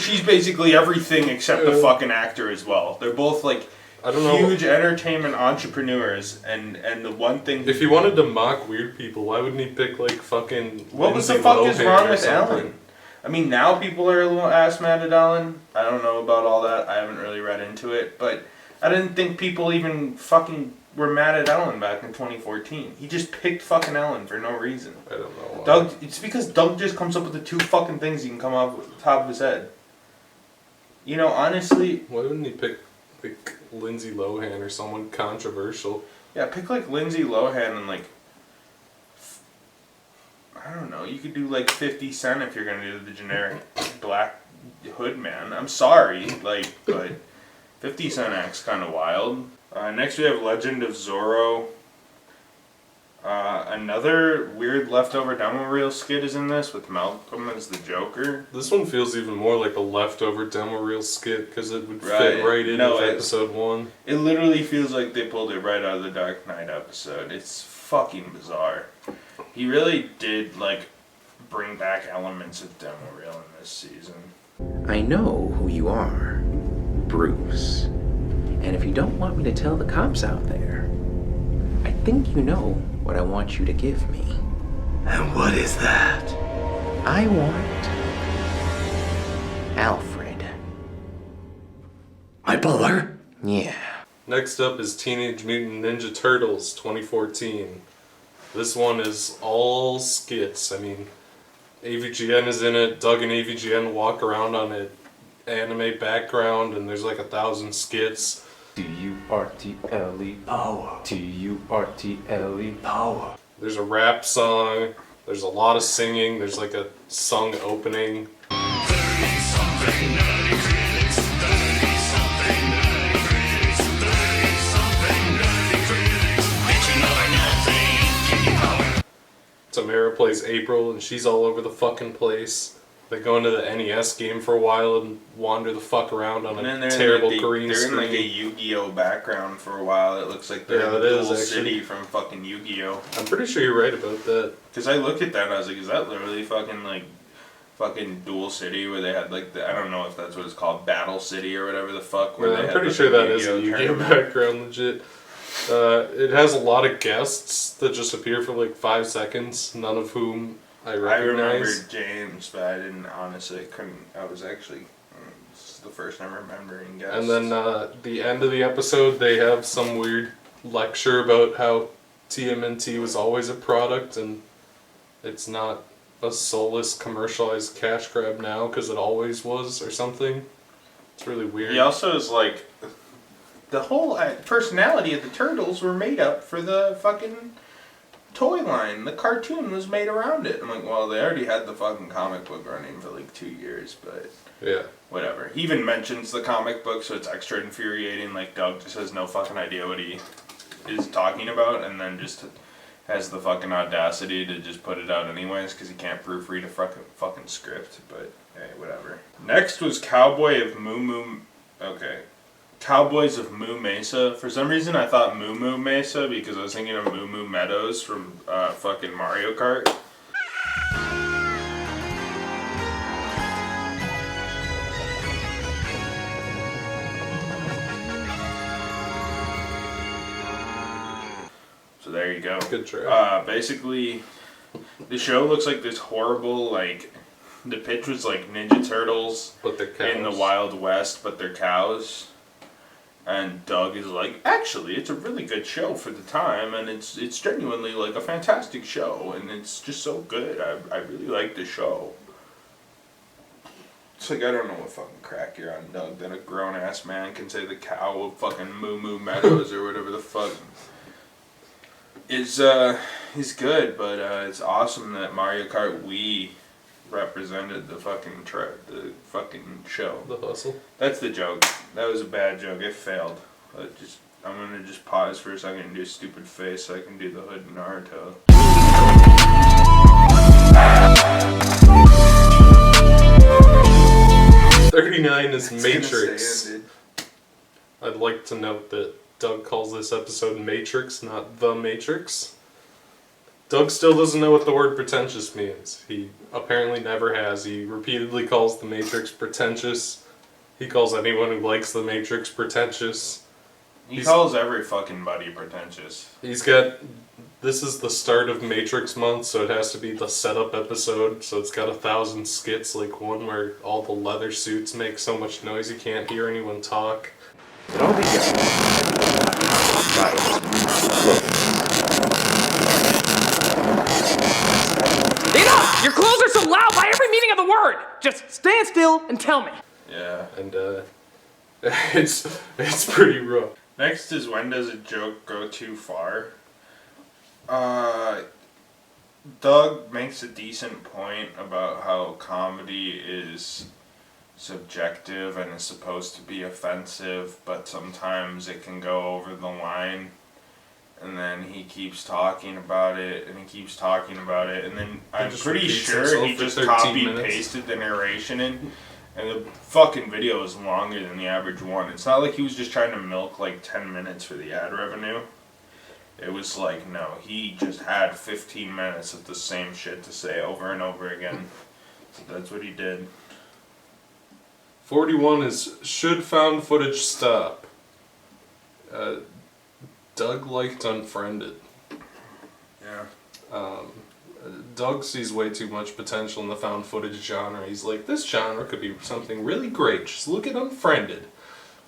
She's basically everything except the fucking actor as well. They're both like huge entertainment entrepreneurs, and the one thing... If he wanted to mock weird people, why wouldn't he pick like fucking... What was the fuck is wrong with Ellen? I mean, now people are a little ass mad at Ellen. I don't know about all that. I haven't really read into it, but... I didn't think people even fucking were mad at Ellen back in 2014. He just picked fucking Ellen for no reason. I don't know why. Doug, it's because Doug just comes up with the 2 fucking things he can come off with the top of his head. You know, honestly... Why wouldn't he pick like Lindsay Lohan or someone controversial? Yeah, pick like Lindsay Lohan and like... I don't know, you could do like 50 Cent if you're gonna do the generic black hood man. I'm sorry, like, but... 50 Cent act's kind of wild. Next we have Legend of Zorro. Another weird leftover demo reel skit is in this with Malcolm as the Joker. This one feels even more like a leftover demo reel skit because it would fit right in with episode 1. It literally feels like they pulled it right out of the Dark Knight episode. It's fucking bizarre. He really did like bring back elements of demo reel in this season. I know who you are, Bruce. And if you don't want me to tell the cops out there, I think you know what I want you to give me. And what is that? I want Alfred. My butler? Yeah. Next up is Teenage Mutant Ninja Turtles 2014. This one is all skits. I mean, AVGN is in it. Doug and AVGN walk around on an anime background, and there's like 1,000 skits. T-U-R-T-L-E power. T-U-R-T-L-E power. There's a rap song. There's a lot of singing. There's like a sung opening. Tamara plays April, and she's all over the fucking place. They go into the NES game for a while and wander the fuck around on a terrible green they're screen. in like a Yu-Gi-Oh background for a while. It looks like they're in Dual City from fucking Yu-Gi-Oh. I'm pretty sure you're right about that. Because I looked at that and I was like, is that literally fucking Dual City where they had like I don't know if that's what it's called, Battle City or whatever the fuck. Where I'm pretty sure that is a Yu-Gi-Oh background, legit. It has a lot of guests that just appear for like 5 seconds, none of whom I recognize. I remember James, but I didn't honestly I was actually this is the first time remembering guests. And then the end of the episode, they have some weird lecture about how TMNT was always a product and it's not a soulless commercialized cash grab now because it always was or something. It's really weird. He also is like, the whole personality of the turtles were made up for the fucking toy line. The cartoon was made around it. I'm like, well, they already had the fucking comic book running for like 2 years, but yeah, whatever. He even mentions the comic book, so it's extra infuriating. Like, Doug just has no fucking idea what he is talking about, and then just has the fucking audacity to just put it out anyways because he can't proofread a fucking script. But hey, whatever. Next was Cowboys of Moo Mesa. For some reason, I thought Moo Moo Mesa because I was thinking of Moo Moo Meadows from fucking Mario Kart. So there you go. Good try. Basically, the show looks like this horrible, like, the pitch was like Ninja Turtles but they're cows. In the Wild West, but they're cows. And Doug is like, actually, it's a really good show for the time, and it's genuinely like a fantastic show, and it's just so good. I really like the show. It's like, I don't know what fucking crack you're on, Doug, that a grown-ass man can say the cow of fucking Moo Moo Meadows or whatever the fuck. He's good, but it's awesome that Mario Kart Wii represented the fucking show. The hustle. That's the joke. That was a bad joke. It failed. I'm gonna just pause for a second and do a stupid face so I can do the hood in Naruto. 39 is Matrix. I'd like to note that Doug calls this episode Matrix, not The Matrix. Doug still doesn't know what the word pretentious means. He apparently never has. He repeatedly calls the Matrix pretentious. He calls anyone who likes the Matrix pretentious. He calls every fucking buddy pretentious. He's got... This is the start of Matrix month, so it has to be the setup episode. So it's got 1,000 skits, like one where all the leather suits make so much noise you can't hear anyone talk. Enough! Your clothes are so loud by every meaning of the word! Just stand still and tell me. Yeah. And it's pretty rough. Next is, when does a joke go too far? Doug makes a decent point about how comedy is subjective and is supposed to be offensive, but sometimes it can go over the line. And then he keeps talking about it, and he keeps talking about it, and then I'm pretty sure he just copy-pasted the narration in, and the fucking video is longer than the average one. It's not like he was just trying to milk like 10 minutes for the ad revenue. It was like, no, he just had 15 minutes of the same shit to say over and over again. So that's what he did. 41 is, should found footage stop? Doug liked Unfriended. Yeah. Doug sees way too much potential in the found footage genre. He's like, this genre could be something really great. Just look at Unfriended.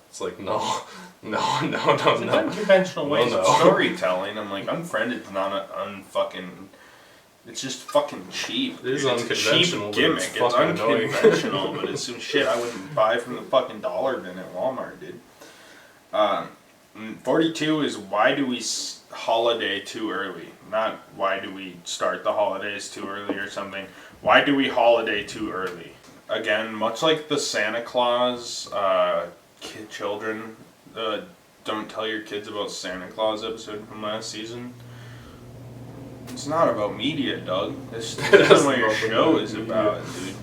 It's like, no. It's an unconventional ways of storytelling. I'm like, Unfriended's not unfucking... It's just fucking cheap. It is It's unconventional, a cheap gimmick. but it's fucking annoying. Unconventional, but it's some shit I wouldn't buy from the fucking dollar bin at Walmart, dude. 42 is, why do we holiday too early? Not why do we start the holidays too early or something. Why do we holiday too early? Again, much like the Santa Claus, children, don't tell your kids about Santa Claus episode from last season. It's not about media, Doug. This isn't what your show is about, dude.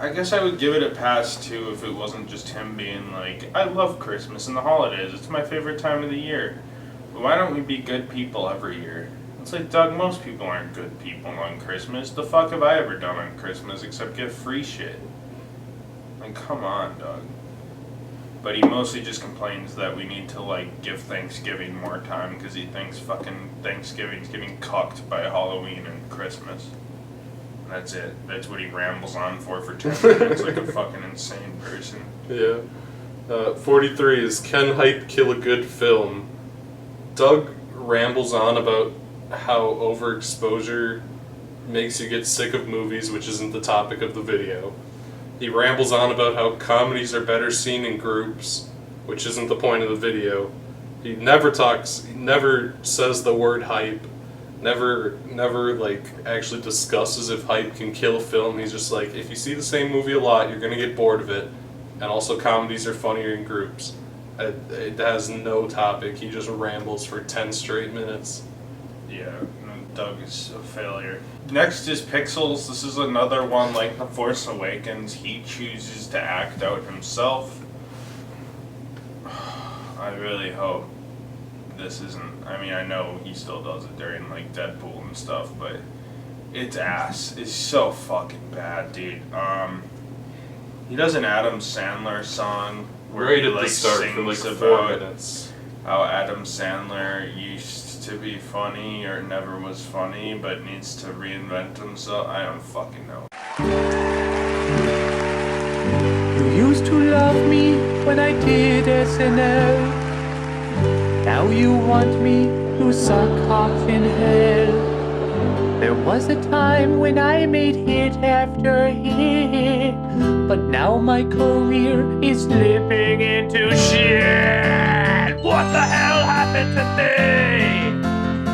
I guess I would give it a pass too if it wasn't just him being like, I love Christmas and the holidays, it's my favorite time of the year. But why don't we be good people every year? It's like, Doug, most people aren't good people on Christmas. The fuck have I ever done on Christmas except get free shit? Like, come on, Doug. But he mostly just complains that we need to, like, give Thanksgiving more time because he thinks fucking Thanksgiving's getting cucked by Halloween and Christmas. And that's it. That's what he rambles on for 10 minutes like a fucking insane person. Yeah. 43 is, can hype kill a good film? Doug rambles on about how overexposure makes you get sick of movies, which isn't the topic of the video. He rambles on about how comedies are better seen in groups, which isn't the point of the video. He never says the word hype, never like actually discusses if hype can kill a film. He's just like, if you see the same movie a lot, you're gonna get bored of it. And also comedies are funnier in groups. It has no topic. He just rambles for 10 straight minutes. Yeah, Doug is a failure. Next is Pixels. This is another one like The Force Awakens. He chooses to act out himself. I really hope this isn't... I mean, I know he still does it during like Deadpool and stuff, but it's ass. It's so fucking bad, dude. He does an Adam Sandler song where right he at like the start for like sings 4 about minutes. how Adam Sandler used to be funny or never was funny but needs to reinvent himself. I don't fucking know. You used to love me when I did SNL. Now you want me to suck cock in hell. There was a time when I made hit after hit, but now my career is slipping into shit. What the hell happened to me?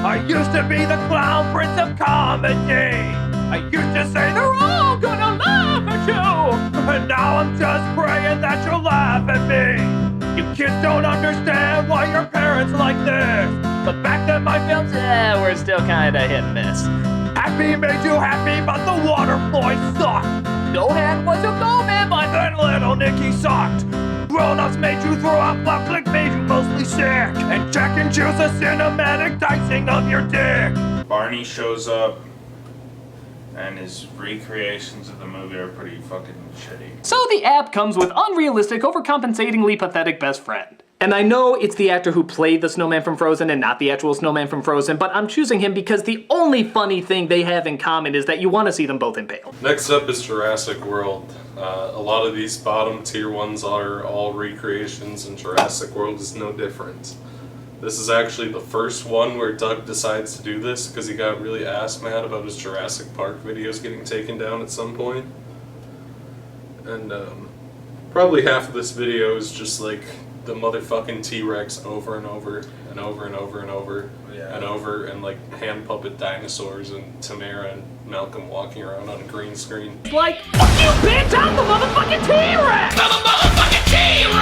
I used to be the clown prince of comedy. I used to say they're all gonna laugh at you, and now I'm just praying that you'll laugh at me. You kids don't understand why your parents like this, but back then my films were still kinda hit and miss. Happy made you happy, but the water boy sucked. Gohan was a go man, but then little Nicky sucked. Grown-ups made you throw up, Left Click made you mostly sick, and check and choose a cinematic dicing of your dick. Barney shows up, and his recreations of the movie are pretty fucking shitty. So the app comes with unrealistic, overcompensatingly pathetic best friend. And I know it's the actor who played the snowman from Frozen and not the actual snowman from Frozen, but I'm choosing him because the only funny thing they have in common is that you want to see them both impaled. Next up is Jurassic World. A lot of these bottom tier ones are all recreations, and Jurassic World is no different. This is actually the first one where Doug decides to do this because he got really ass mad about his Jurassic Park videos getting taken down at some point. And probably half of this video is just like the motherfucking T-Rex over and over and over and over and over and over, and like hand puppet dinosaurs and Tamara and Malcolm walking around on a green screen. Like, fuck you, bitch! I'm the motherfucking T-Rex! I'm the motherfucking T-Rex!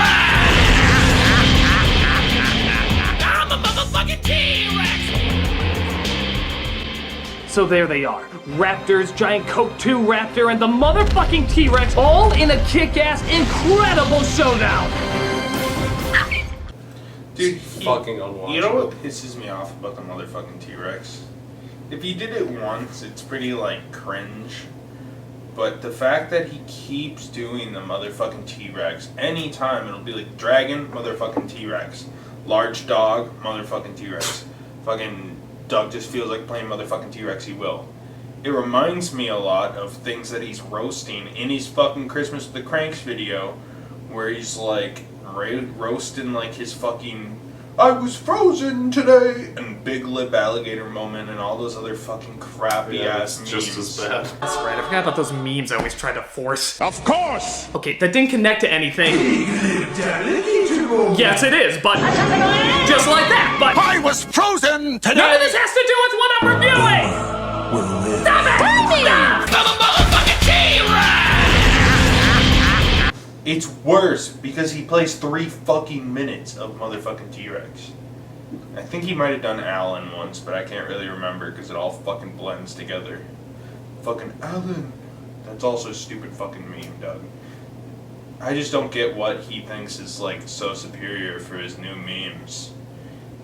I'm the motherfucking T-Rex! So there they are. Raptors, giant Coke 2 Raptor, and the motherfucking T-Rex all in a kick-ass, incredible showdown! Dude, fucking unwatchable. You know what pisses me off about the motherfucking T-Rex? If you did it once, it's pretty, like, cringe. But the fact that he keeps doing the motherfucking T-Rex, anytime it'll be like, dragon, motherfucking T-Rex. Large dog, motherfucking T-Rex. Fucking Doug just feels like playing motherfucking T-Rex, he will. It reminds me a lot of things that he's roasting in his fucking Christmas with the Cranks video, where he's, like, roasting like his fucking I was frozen today and big lip alligator moment and all those other fucking crappy ass memes. Just as bad. That's right, I forgot about those memes I always tried to force. Of course! Okay, that didn't connect to anything. Yes, it is, but just like that, but I was frozen today! None of this has to do with what I'm reviewing! Stop it! Stop! I'm a motherfucking T-Rex! It's worse because he plays 3 fucking minutes of motherfucking T-Rex. I think he might have done Alan once, but I can't really remember because it all fucking blends together. Fucking Alan, That's also a stupid fucking meme, Doug. I just don't get what he thinks is, like, so superior for his new memes.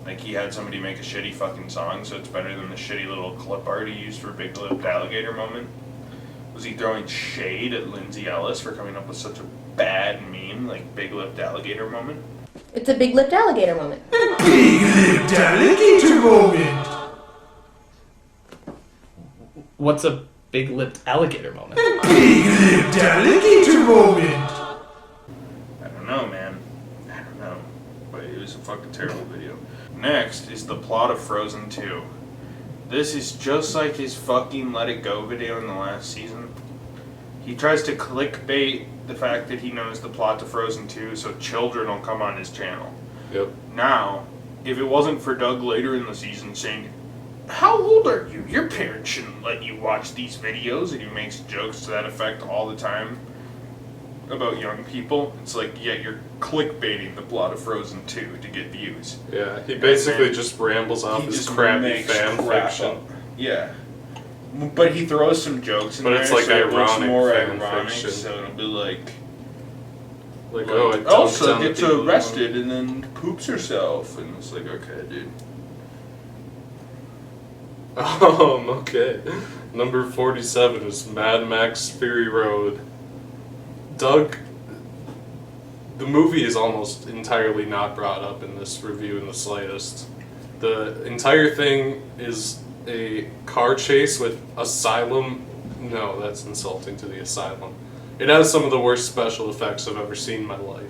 Like, he had somebody make a shitty fucking song, so it's better than the shitty little clip art he used for Big Lipped Alligator Moment? Was he throwing shade at Lindsay Ellis for coming up with such a bad meme, like Big Lipped Alligator Moment? It's a big lipped alligator moment. Big lipped alligator moment. What's a big lipped alligator moment? Big lipped alligator moment. I don't know, man. I don't know. But it was a fucking terrible video. Next is the plot of Frozen 2. This is just like his fucking Let It Go video in the last season. He tries to clickbait the fact that he knows the plot to Frozen 2 so children will come on his channel. Yep. Now, if it wasn't for Doug later in the season saying, "How old are you? Your parents shouldn't let you watch these videos," and he makes jokes to that effect all the time about young people, it's like, yeah, you're clickbaiting the plot of Frozen 2 to get views. Yeah, he basically just rambles off his crappy fan fiction. Yeah. But he throws some jokes in but there, it's like so it looks ironic more fan ironic, fiction. so it'll be like oh, it Elsa dunked on gets the people. arrested and then poops herself, and it's like, okay, dude. Okay. Number 47 is Mad Max Fury Road. Doug, the movie is almost entirely not brought up in this review in the slightest. The entire thing is a car chase with Asylum. No, that's insulting to the Asylum. It has some of the worst special effects I've ever seen in my life.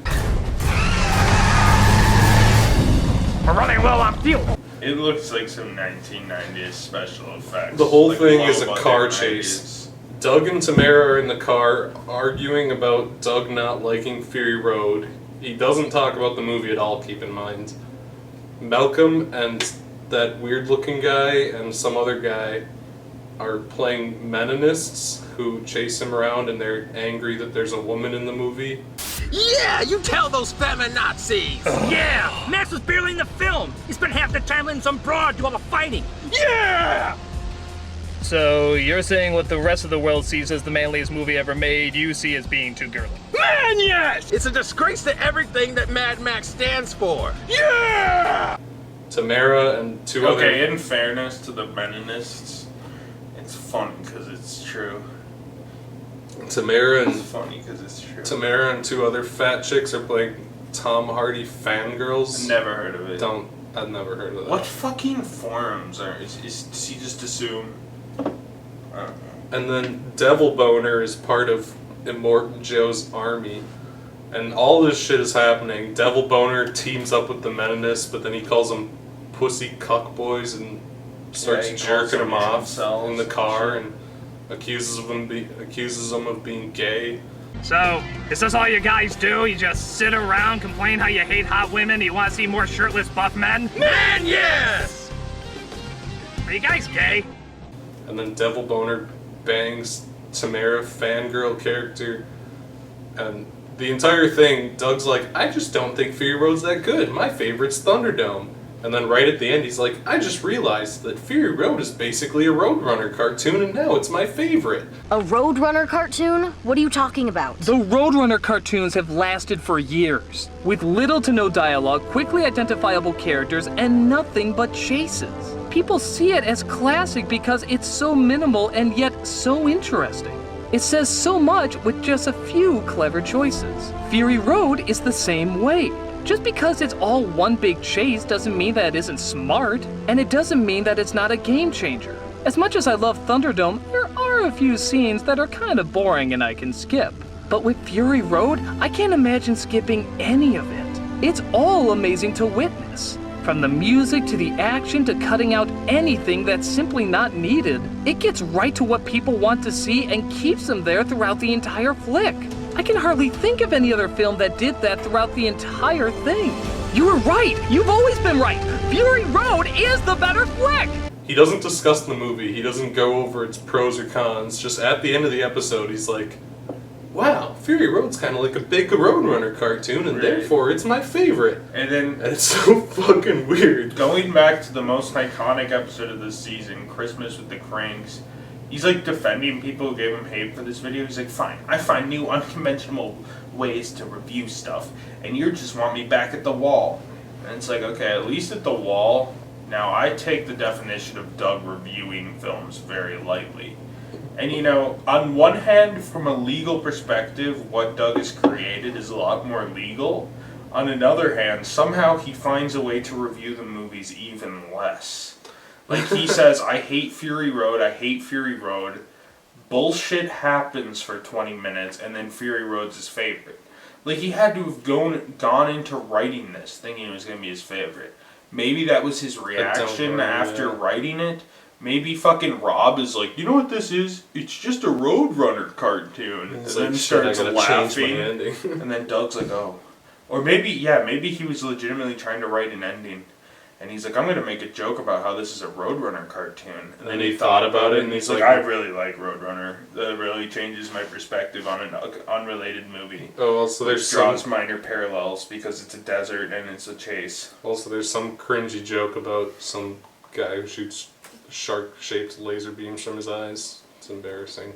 We're running low on fuel. It looks like some 1990s special effects. The whole like thing is a low-budget car 90s. chase. Doug and Tamara are in the car arguing about Doug not liking Fury Road. He doesn't talk about the movie at all, keep in mind. Malcolm and that weird-looking guy and some other guy are playing Menonists who chase him around, and they're angry that there's a woman in the movie. Yeah, you tell those feminazis! Yeah! Max was barely in the film! He spent half the time letting some broad do all the fighting! Yeah! So you're saying what the rest of the world sees as the manliest movie ever made, you see as being too girly? Man, yes! It's a disgrace to everything that Mad Max stands for! Yeah! Tamara and two other... Okay, in fairness to the Menonists, it's funny because it's true. Tamara and... It's funny because it's true. Tamara and two other fat chicks are playing Tom Hardy fangirls. Never heard of it. I've never heard of that. What fucking forums are... Does he just assume... I don't know. And then Devil Boner is part of Immortan Joe's army. And all this shit is happening. Devil Boner teams up with the Menonists, but then he calls them pussy cuck boys and starts jerking them off in the car and accuses them of being gay. So, is this all you guys do? You just sit around, complain how you hate hot women, you want to see more shirtless buff men? Man, yes! Are you guys gay? And then Devil Boner bangs Tamara, fangirl character, and the entire thing, Doug's like, I just don't think Fury Road's that good. My favorite's Thunderdome. And then right at the end, he's like, I just realized that Fury Road is basically a Roadrunner cartoon, and now it's my favorite. A Roadrunner cartoon? What are you talking about? The Roadrunner cartoons have lasted for years, with little to no dialogue, quickly identifiable characters, and nothing but chases. People see it as classic because it's so minimal and yet so interesting. It says so much with just a few clever choices. Fury Road is the same way. Just because it's all one big chase doesn't mean that it isn't smart, and it doesn't mean that it's not a game changer. As much as I love Thunderdome, there are a few scenes that are kind of boring and I can skip. But with Fury Road, I can't imagine skipping any of it. It's all amazing to witness. From the music to the action to cutting out anything that's simply not needed, it gets right to what people want to see and keeps them there throughout the entire flick. I can hardly think of any other film that did that throughout the entire thing. You were right! You've always been right! Fury Road is the better flick! He doesn't discuss the movie, he doesn't go over its pros or cons, just at the end of the episode he's like, wow, Fury Road's kind of like a big Roadrunner cartoon, and therefore it's my favorite. And it's so fucking weird. Going back to the most iconic episode of this season, Christmas with the Cranks, He's like defending people who gave him hate for this video. He's like, fine, I find new unconventional ways to review stuff, and you just want me back at the wall. And it's like, okay, at least at the wall. Now, I take the definition of Doug reviewing films very lightly. And you know, on one hand, from a legal perspective, what Doug has created is a lot more legal. On another hand, somehow he finds a way to review the movies even less. Like he says, I hate Fury Road, I hate Fury Road. Bullshit happens for 20 minutes, and then Fury Road's his favorite. Like he had to have gone into writing this thinking it was going to be his favorite. Maybe that was his reaction after writing it. Maybe fucking Rob is like, you know what this is? It's just a Roadrunner cartoon. And then starts laughing. And then Doug's like, oh. Or maybe he was legitimately trying to write an ending. And he's like, I'm going to make a joke about how this is a Roadrunner cartoon. And then he thought about it, and he's like, I really like Roadrunner. That really changes my perspective on an unrelated movie. Oh, also there's draws minor parallels because it's a desert and it's a chase. Also, there's some cringy joke about some guy who shoots shark-shaped laser beams from his eyes. It's embarrassing.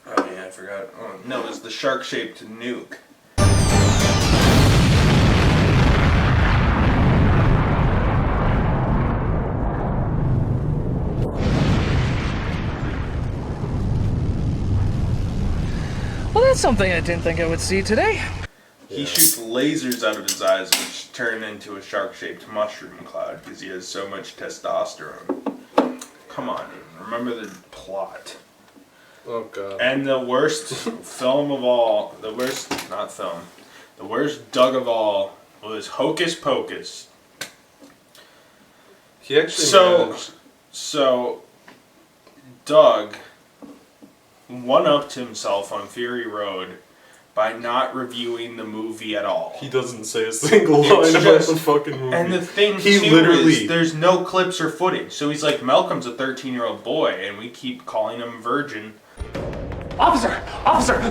Oh yeah, I forgot. Oh, no, it's the shark-shaped nuke. Well, that's something I didn't think I would see today. He shoots lasers out of his eyes, which turn into a shark-shaped mushroom cloud because he has so much testosterone. Come on, remember the plot. Oh god. And the worst film of all, the worst Doug of all was Hocus Pocus. He actually So Doug one-upped himself on Fury Road by not reviewing the movie at all. He doesn't say a single line about the fucking movie. And the thing is, there's no clips or footage. So he's like, Malcolm's a 13-year-old boy, and we keep calling him virgin. Officer,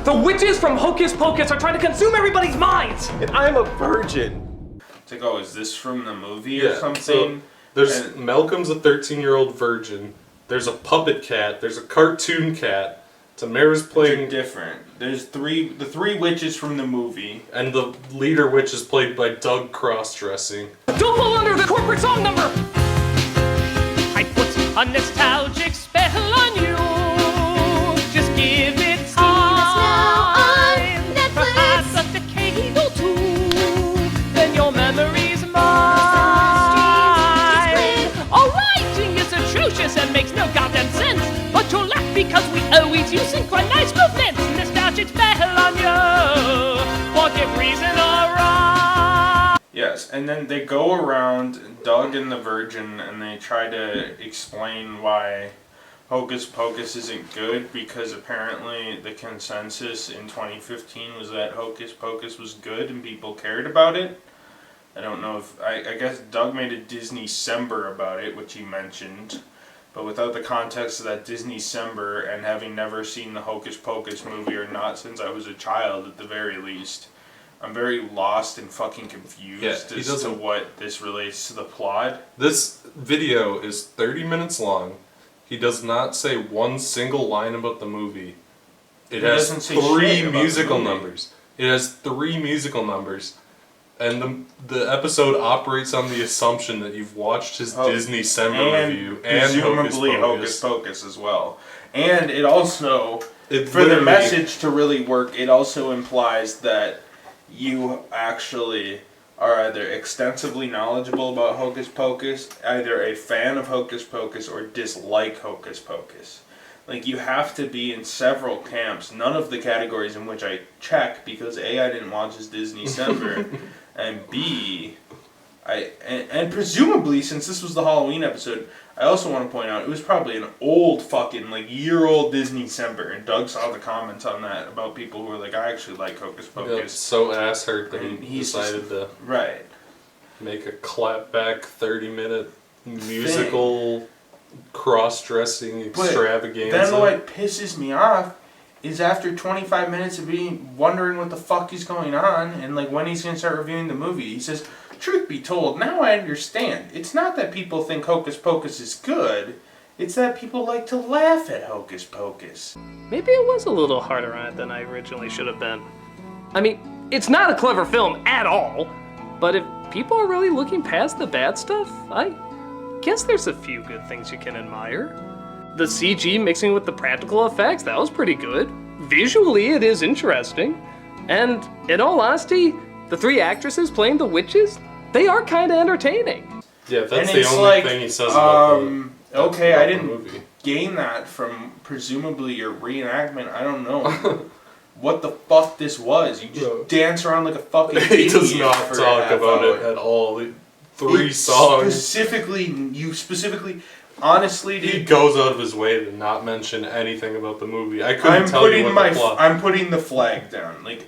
the witches from Hocus Pocus are trying to consume everybody's minds! And I'm a virgin. It's like, oh, is this from the movie or something? So there's Malcolm's a 13-year-old virgin. There's a puppet cat. There's a cartoon cat. Tamara's playing different. There's the three witches from the movie. And the leader witch is played by Doug cross-dressing. Don't fall under the corporate song number! I put a nostalgic spell on you. Just give it time. Perhaps a decade or two. Then your memory's mine. Our writing is atrocious and makes no goddamn sense. But you'll laugh because we always use synchronized movements. Nostalgic spell on you. For good reason or wrong. Yes, and then they go around, Doug and the Virgin, and they try to explain why Hocus Pocus isn't good, because apparently the consensus in 2015 was that Hocus Pocus was good and people cared about it. I don't know if, I guess Doug made a Disney-cember about it, which he mentioned. But without the context of that Disney-cember and having never seen the Hocus Pocus movie, or not since I was a child at the very least, I'm very lost and fucking confused as to what this relates to the plot. This video is 30 minutes long. He does not say one single line about the movie. It has three musical numbers. It has 3 musical numbers. And the episode operates on the assumption that you've watched his Disney-cember review and presumably Hocus Pocus as well. And it also, for the message to really work, it also implies that you actually are either extensively knowledgeable about Hocus Pocus, either a fan of Hocus Pocus, or dislike Hocus Pocus. Like, you have to be in several camps, none of the categories in which I check, because A, I didn't watch his Disney-cember, and B, and presumably, since this was the Halloween episode, I also want to point out, it was probably an old fucking, year-old Disney-cember, and Doug saw the comments on that about people who were like, I actually like Hocus Pocus. Yeah, so ass-hurt that he decided to make a clapback 30-minute musical cross-dressing extravaganza. Then what pisses me off is after 25 minutes of being wondering what the fuck is going on and when he's going to start reviewing the movie, he says, truth be told, now I understand. It's not that people think Hocus Pocus is good, It's that people like to laugh at Hocus Pocus. Maybe it was a little harder on it than I originally should have been. I mean, it's not a clever film at all, but if people are really looking past the bad stuff, I guess there's a few good things you can admire. The CG mixing with the practical effects, that was pretty good. Visually, it is interesting. And in all honesty, the 3 actresses playing the witches, they are kind of entertaining. Yeah, that's the only thing he says about the okay, I the didn't movie. gain that from presumably your reenactment. I don't know what the fuck this was. You just dance around like a fucking He idiot does not for a talk half about hour. it at all. 3 songs. Specifically, honestly, dude. He goes out of his way to not mention anything about the movie. I couldn't tell you what the plot. I'm putting the flag down. Like,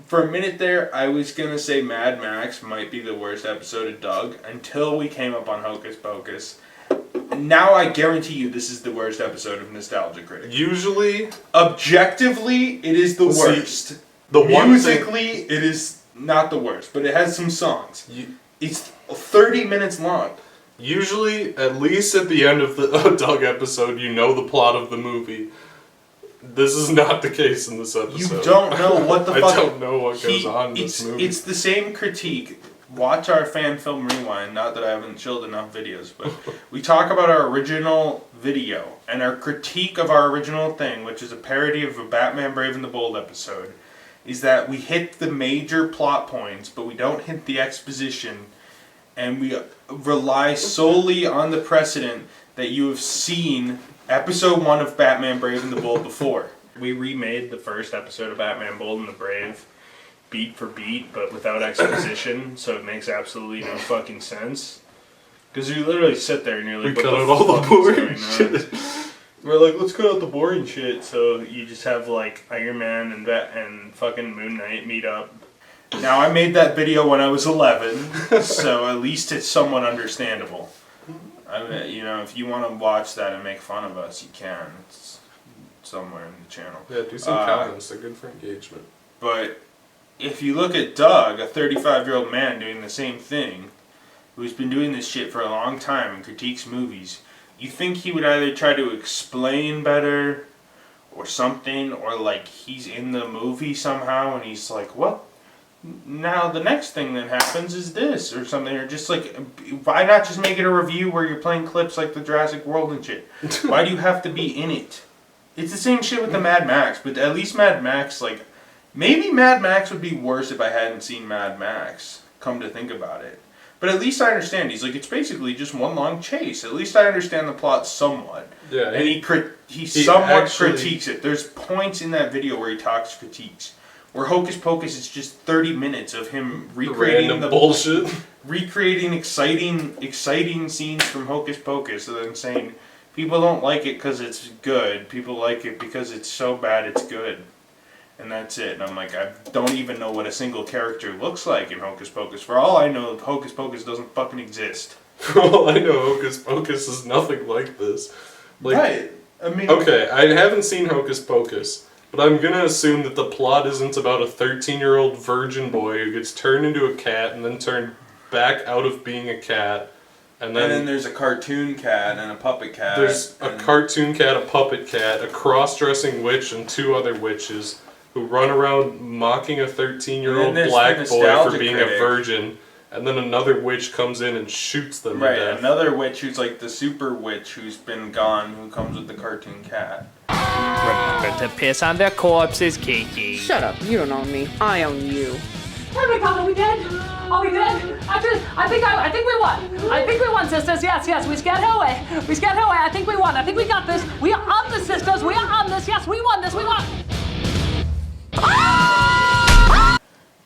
for a minute there, I was gonna say Mad Max might be the worst episode of Doug until we came up on Hocus Pocus. Now I guarantee you this is the worst episode of Nostalgia Critic. Usually, objectively, it is the worst. Musically, it is not the worst, but it has some songs. It's 30 minutes long. Usually, at least at the end of the Doug episode, you know the plot of the movie. This is not the case in this episode. You don't know what the fuck. I don't know what goes on in this movie. It's the same critique. Watch our fan film rewind. Not that I haven't shilled enough videos, but we talk about our original video and our critique of our original thing, which is a parody of a Batman Brave and the Bold episode, is that we hit the major plot points, but we don't hit the exposition, and we rely solely on the precedent that you have seen episode 1 of Batman Brave and the Bold before. We remade the first episode of Batman Bold and the Brave beat for beat, but without exposition, so it makes absolutely no fucking sense. Because you literally sit there and you're like, We what cut the out all the fuck boring is going on? We're like, let's cut out the boring shit, so you just have like Iron Man and fucking Moon Knight meet up. Now, I made that video when I was 11, so at least it's somewhat understandable. I mean, you know, if you want to watch that and make fun of us, you can. It's somewhere in the channel. Yeah, do some comments. They're good for engagement. But if you look at Doug, a 35-year-old man doing the same thing, who's been doing this shit for a long time and critiques movies, you think he would either try to explain better or something, or like he's in the movie somehow and he's like, what? Now the next thing that happens is this or something, or just like, why not just make it a review where you're playing clips like the Jurassic World and shit? Why do you have to be in it? It's the same shit with the Mad Max, but at least Mad Max, like, maybe Mad Max would be worse if I hadn't seen Mad Max, come to think about it. But at least I understand. He's like, it's basically just one long chase. At least I understand the plot somewhat. Yeah, and he somewhat critiques it. There's points in that video where he talks critiques. Where Hocus Pocus is just 30 minutes of him recreating the bullshit, recreating exciting scenes from Hocus Pocus, and then saying people don't like it because it's good. People like it because it's so bad it's good, and that's it. And I'm like, I don't even know what a single character looks like in Hocus Pocus. For all I know, Hocus Pocus doesn't fucking exist. Well, I know Hocus Pocus is nothing like this. Like, right. I mean, okay, I haven't seen Hocus Pocus. But I'm gonna assume that the plot isn't about a 13-year-old virgin boy who gets turned into a cat and then turned back out of being a cat. And then there's a cartoon cat and a puppet cat. There's a cartoon cat, a puppet cat, a cross-dressing witch, and 2 other witches who run around mocking a 13-year-old black boy for being a virgin. And then another witch comes in and shoots them to death. Another witch who's like the super witch who's been gone, who comes with the cartoon cat. Remember to piss on their corpses, Kiki. Shut up, you don't own me. I own you. Oh my god, are we dead? Are we dead? I think we won. I think we won, sisters. Yes, we scared her away. I think we won. I think we got this. We are on this, sisters. We are on this. Yes, we won this. We won.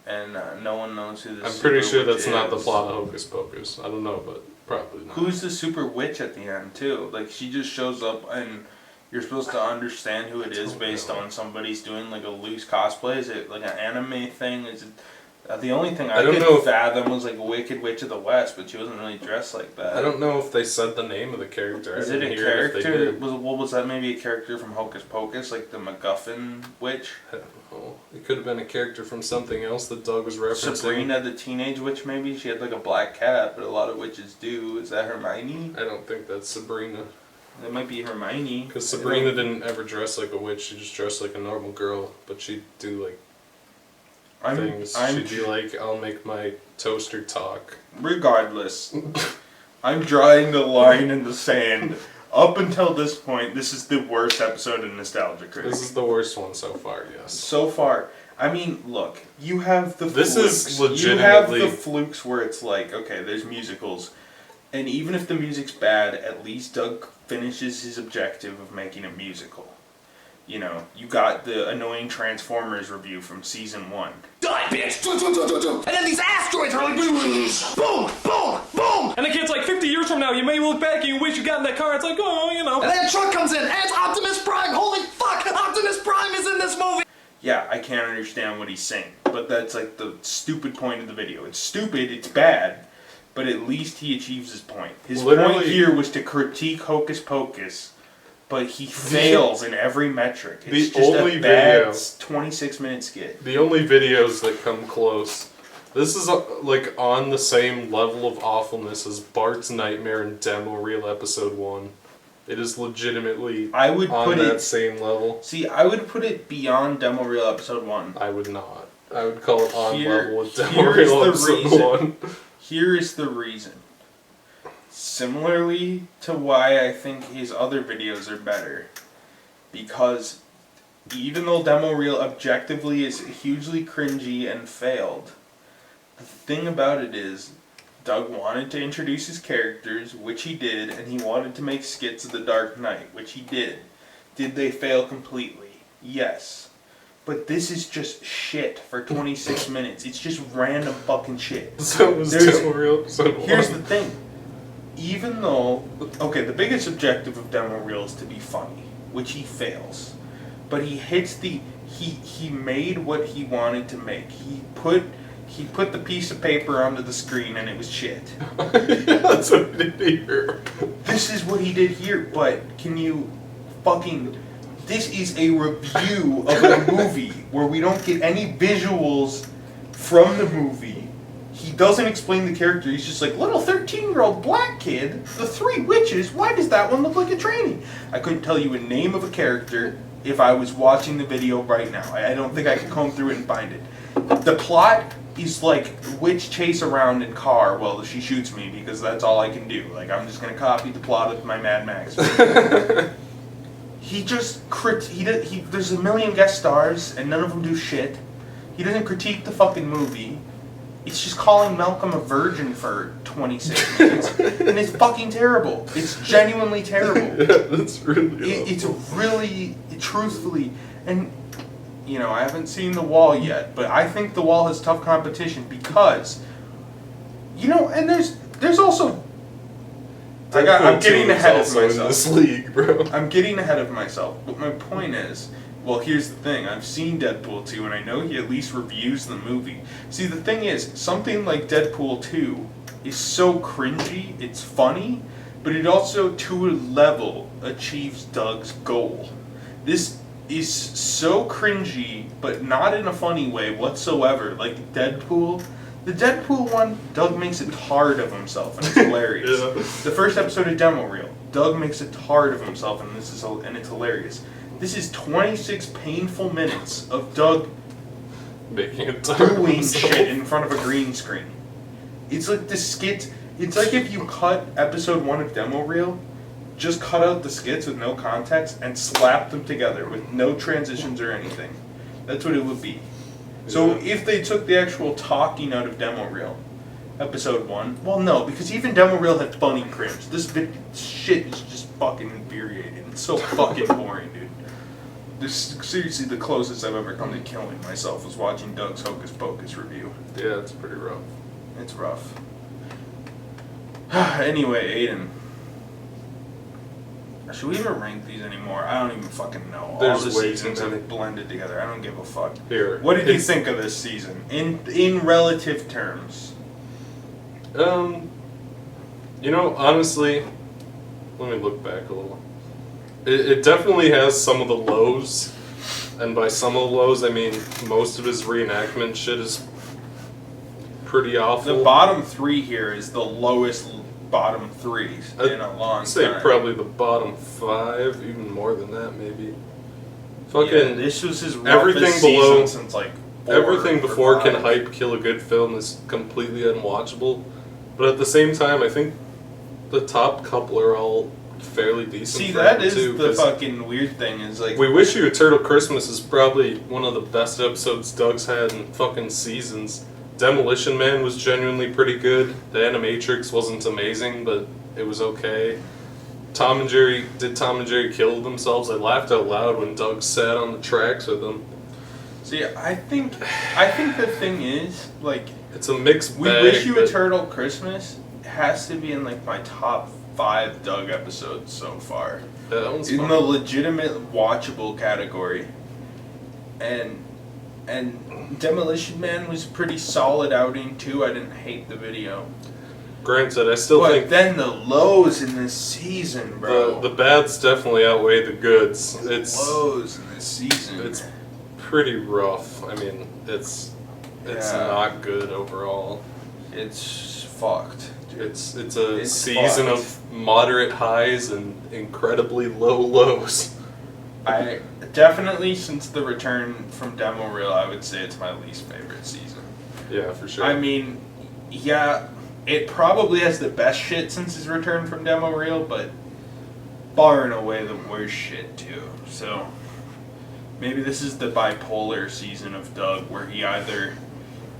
And no one knows who this I'm pretty super sure witch that's not the is. plot of Hocus Pocus. I don't know, but probably not. Who's the super witch at the end, too? Like, she just shows up and you're supposed to understand who it is based on somebody's doing, like, a loose cosplay. Is it, like, an anime thing? Is it... the only thing I could fathom was, like, Wicked Witch of the West, but she wasn't really dressed like that. I don't know if they said the name of the character. Is it a character? Was that maybe a character from Hocus Pocus, like the MacGuffin witch? I don't know. It could have been a character from something else that Doug was referencing. Sabrina the Teenage Witch, maybe? She had like a black cat, but a lot of witches do. Is that Hermione? I don't think that's Sabrina. It might be Hermione. Because Sabrina didn't ever dress like a witch. She just dressed like a normal girl. But she'd do like things. She'd be like, "I'll make my toaster talk." Regardless, I'm drawing the line in the sand. Up until this point, this is the worst episode of Nostalgia Critic. This is the worst one so far, yes. So far. I mean, look, you have the This flukes. is legitimately... You have the flukes where it's like, okay, there's musicals. And even if the music's bad, at least Doug finishes his objective of making a musical. You know, you got the annoying Transformers review from season 1. Die, bitch! And then these asteroids are like boom, boom, boom! And the kid's like, 50 years from now, you may look back and you wish you got in that car. It's like, oh, you know. And then a truck comes in, and it's Optimus Prime! Holy fuck! Optimus Prime is in this movie! Yeah, I can't understand what he's saying, but that's like the stupid point of the video. It's stupid, it's bad, but at least he achieves his point. His point here was to critique Hocus Pocus, but he fails in every metric. It's just a bad 26-minute skit. The only videos that come close. This is like on the same level of awfulness as Bart's Nightmare and Demo Reel Episode 1. It is legitimately on that same level. See, I would put it beyond Demo Reel Episode 1. I would not. I would call it on level with Demo Reel Episode 1. Here is the reason. Similarly to why I think his other videos are better. Because even though Demo Reel objectively is hugely cringy and failed, the thing about it is, Doug wanted to introduce his characters, which he did, and he wanted to make skits of the Dark Knight, which he did. Did they fail completely? Yes. But this is just shit for 26 minutes. It's just random fucking shit. So was Demo Reel Episode 1. Here's the thing. Even though, okay, the biggest objective of Demo Reel is to be funny, which he fails. But he hits the, he made what he wanted to make. He put the piece of paper onto the screen and it was shit. That's what he did here. This is what he did here, but can you fucking... This is a review of a movie where we don't get any visuals from the movie. He doesn't explain the character. He's just like, little 13-year-old black kid, the 3 witches, why does that one look like a tranny? I couldn't tell you a name of a character if I was watching the video right now. I don't think I could comb through it and find it. The plot is like witch chase around in car while she shoots me because that's all I can do. Like, I'm just going to copy the plot of my Mad Max video. He just there's a million guest stars and none of them do shit. He doesn't critique the fucking movie. It's just calling Malcolm a virgin for 26 minutes. And it's fucking terrible. It's genuinely terrible. Yeah, that's really It's really, truthfully, and, you know, I haven't seen The Wall yet, but I think The Wall has tough competition because, you know, and there's also... I'm getting ahead of myself. In this league, bro. I'm getting ahead of myself, but my point is, well, here's the thing. I've seen Deadpool 2, and I know he at least reviews the movie. See, the thing is, something like Deadpool 2 is so cringy, it's funny, but it also, to a level, achieves Doug's goal. This is so cringy, but not in a funny way whatsoever. Like Deadpool... The Deadpool one, Doug makes it hard of himself, and it's hilarious. Yeah. The first episode of Demo Reel, Doug makes it hard of himself, and it's hilarious. This is 26 painful minutes of Doug making it doing shit in front of a green screen. It's like the skit. It's like if you cut episode 1 of Demo Reel, just cut out the skits with no context and slap them together with no transitions or anything. That's what it would be. So if they took the actual talking out of Demo Reel, episode 1, well, no, because even Demo Reel had funny cringe. This shit is just fucking infuriating. It's so fucking boring, dude. This is seriously the closest I've ever come to killing myself was watching Doug's Hocus Pocus review. Yeah, it's pretty rough. It's rough. Anyway, Aiden. Should we even rank these anymore? I don't even fucking know. There's all the way seasons too many. have blended together. I don't give a fuck. Here. What did you think of this season? In relative terms. You know, honestly, let me look back a little. It definitely has some of the lows, and by some of the lows, I mean most of his reenactment shit is pretty awful. The bottom 3 here is the lowest bottom 3 in a long I'd say time. probably the bottom 5, even more than that maybe. Fucking Yeah, this was his roughest everything below season since like 4 everything or before 5. Can Hype Kill a Good Film is completely unwatchable. But at the same time, I think the top couple are all fairly decent. See, for that him, is too, the 'cause fucking weird thing is like We Wish You a Turtle Christmas is probably one of the best episodes Doug's had in fucking seasons. Demolition Man was genuinely pretty good. The Animatrix wasn't amazing, but it was okay. Tom and Jerry kill themselves? I laughed out loud when Doug sat on the tracks with them. See, I think the thing is, like, it's a mixed We bag, Wish You a but- Turtle Christmas has to be in like my top 5 Doug episodes so far. Yeah, that one's in fun. the legitimate watchable category. And Demolition Man was a pretty solid outing too. I didn't hate the video. Granted, I still But think then the lows in this season, bro. the bads definitely outweigh the goods. It's lows in this season. It's pretty rough. I mean, it's Yeah. not good overall. It's fucked. It's a It's season fucked. of moderate highs and incredibly low lows. I definitely, since the return from Demo Reel, I would say it's my least favorite season. Yeah, for sure. I mean, yeah, it probably has the best shit since his return from Demo Reel, but far and away the worst shit too. So maybe this is the bipolar season of Doug, where he either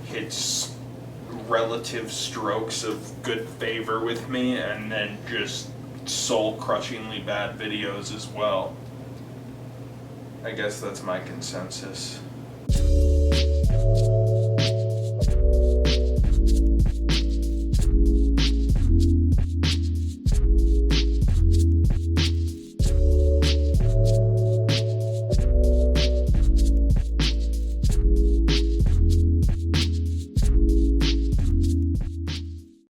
hits relative strokes of good favor with me and then just soul-crushingly bad videos as well. I guess that's my consensus.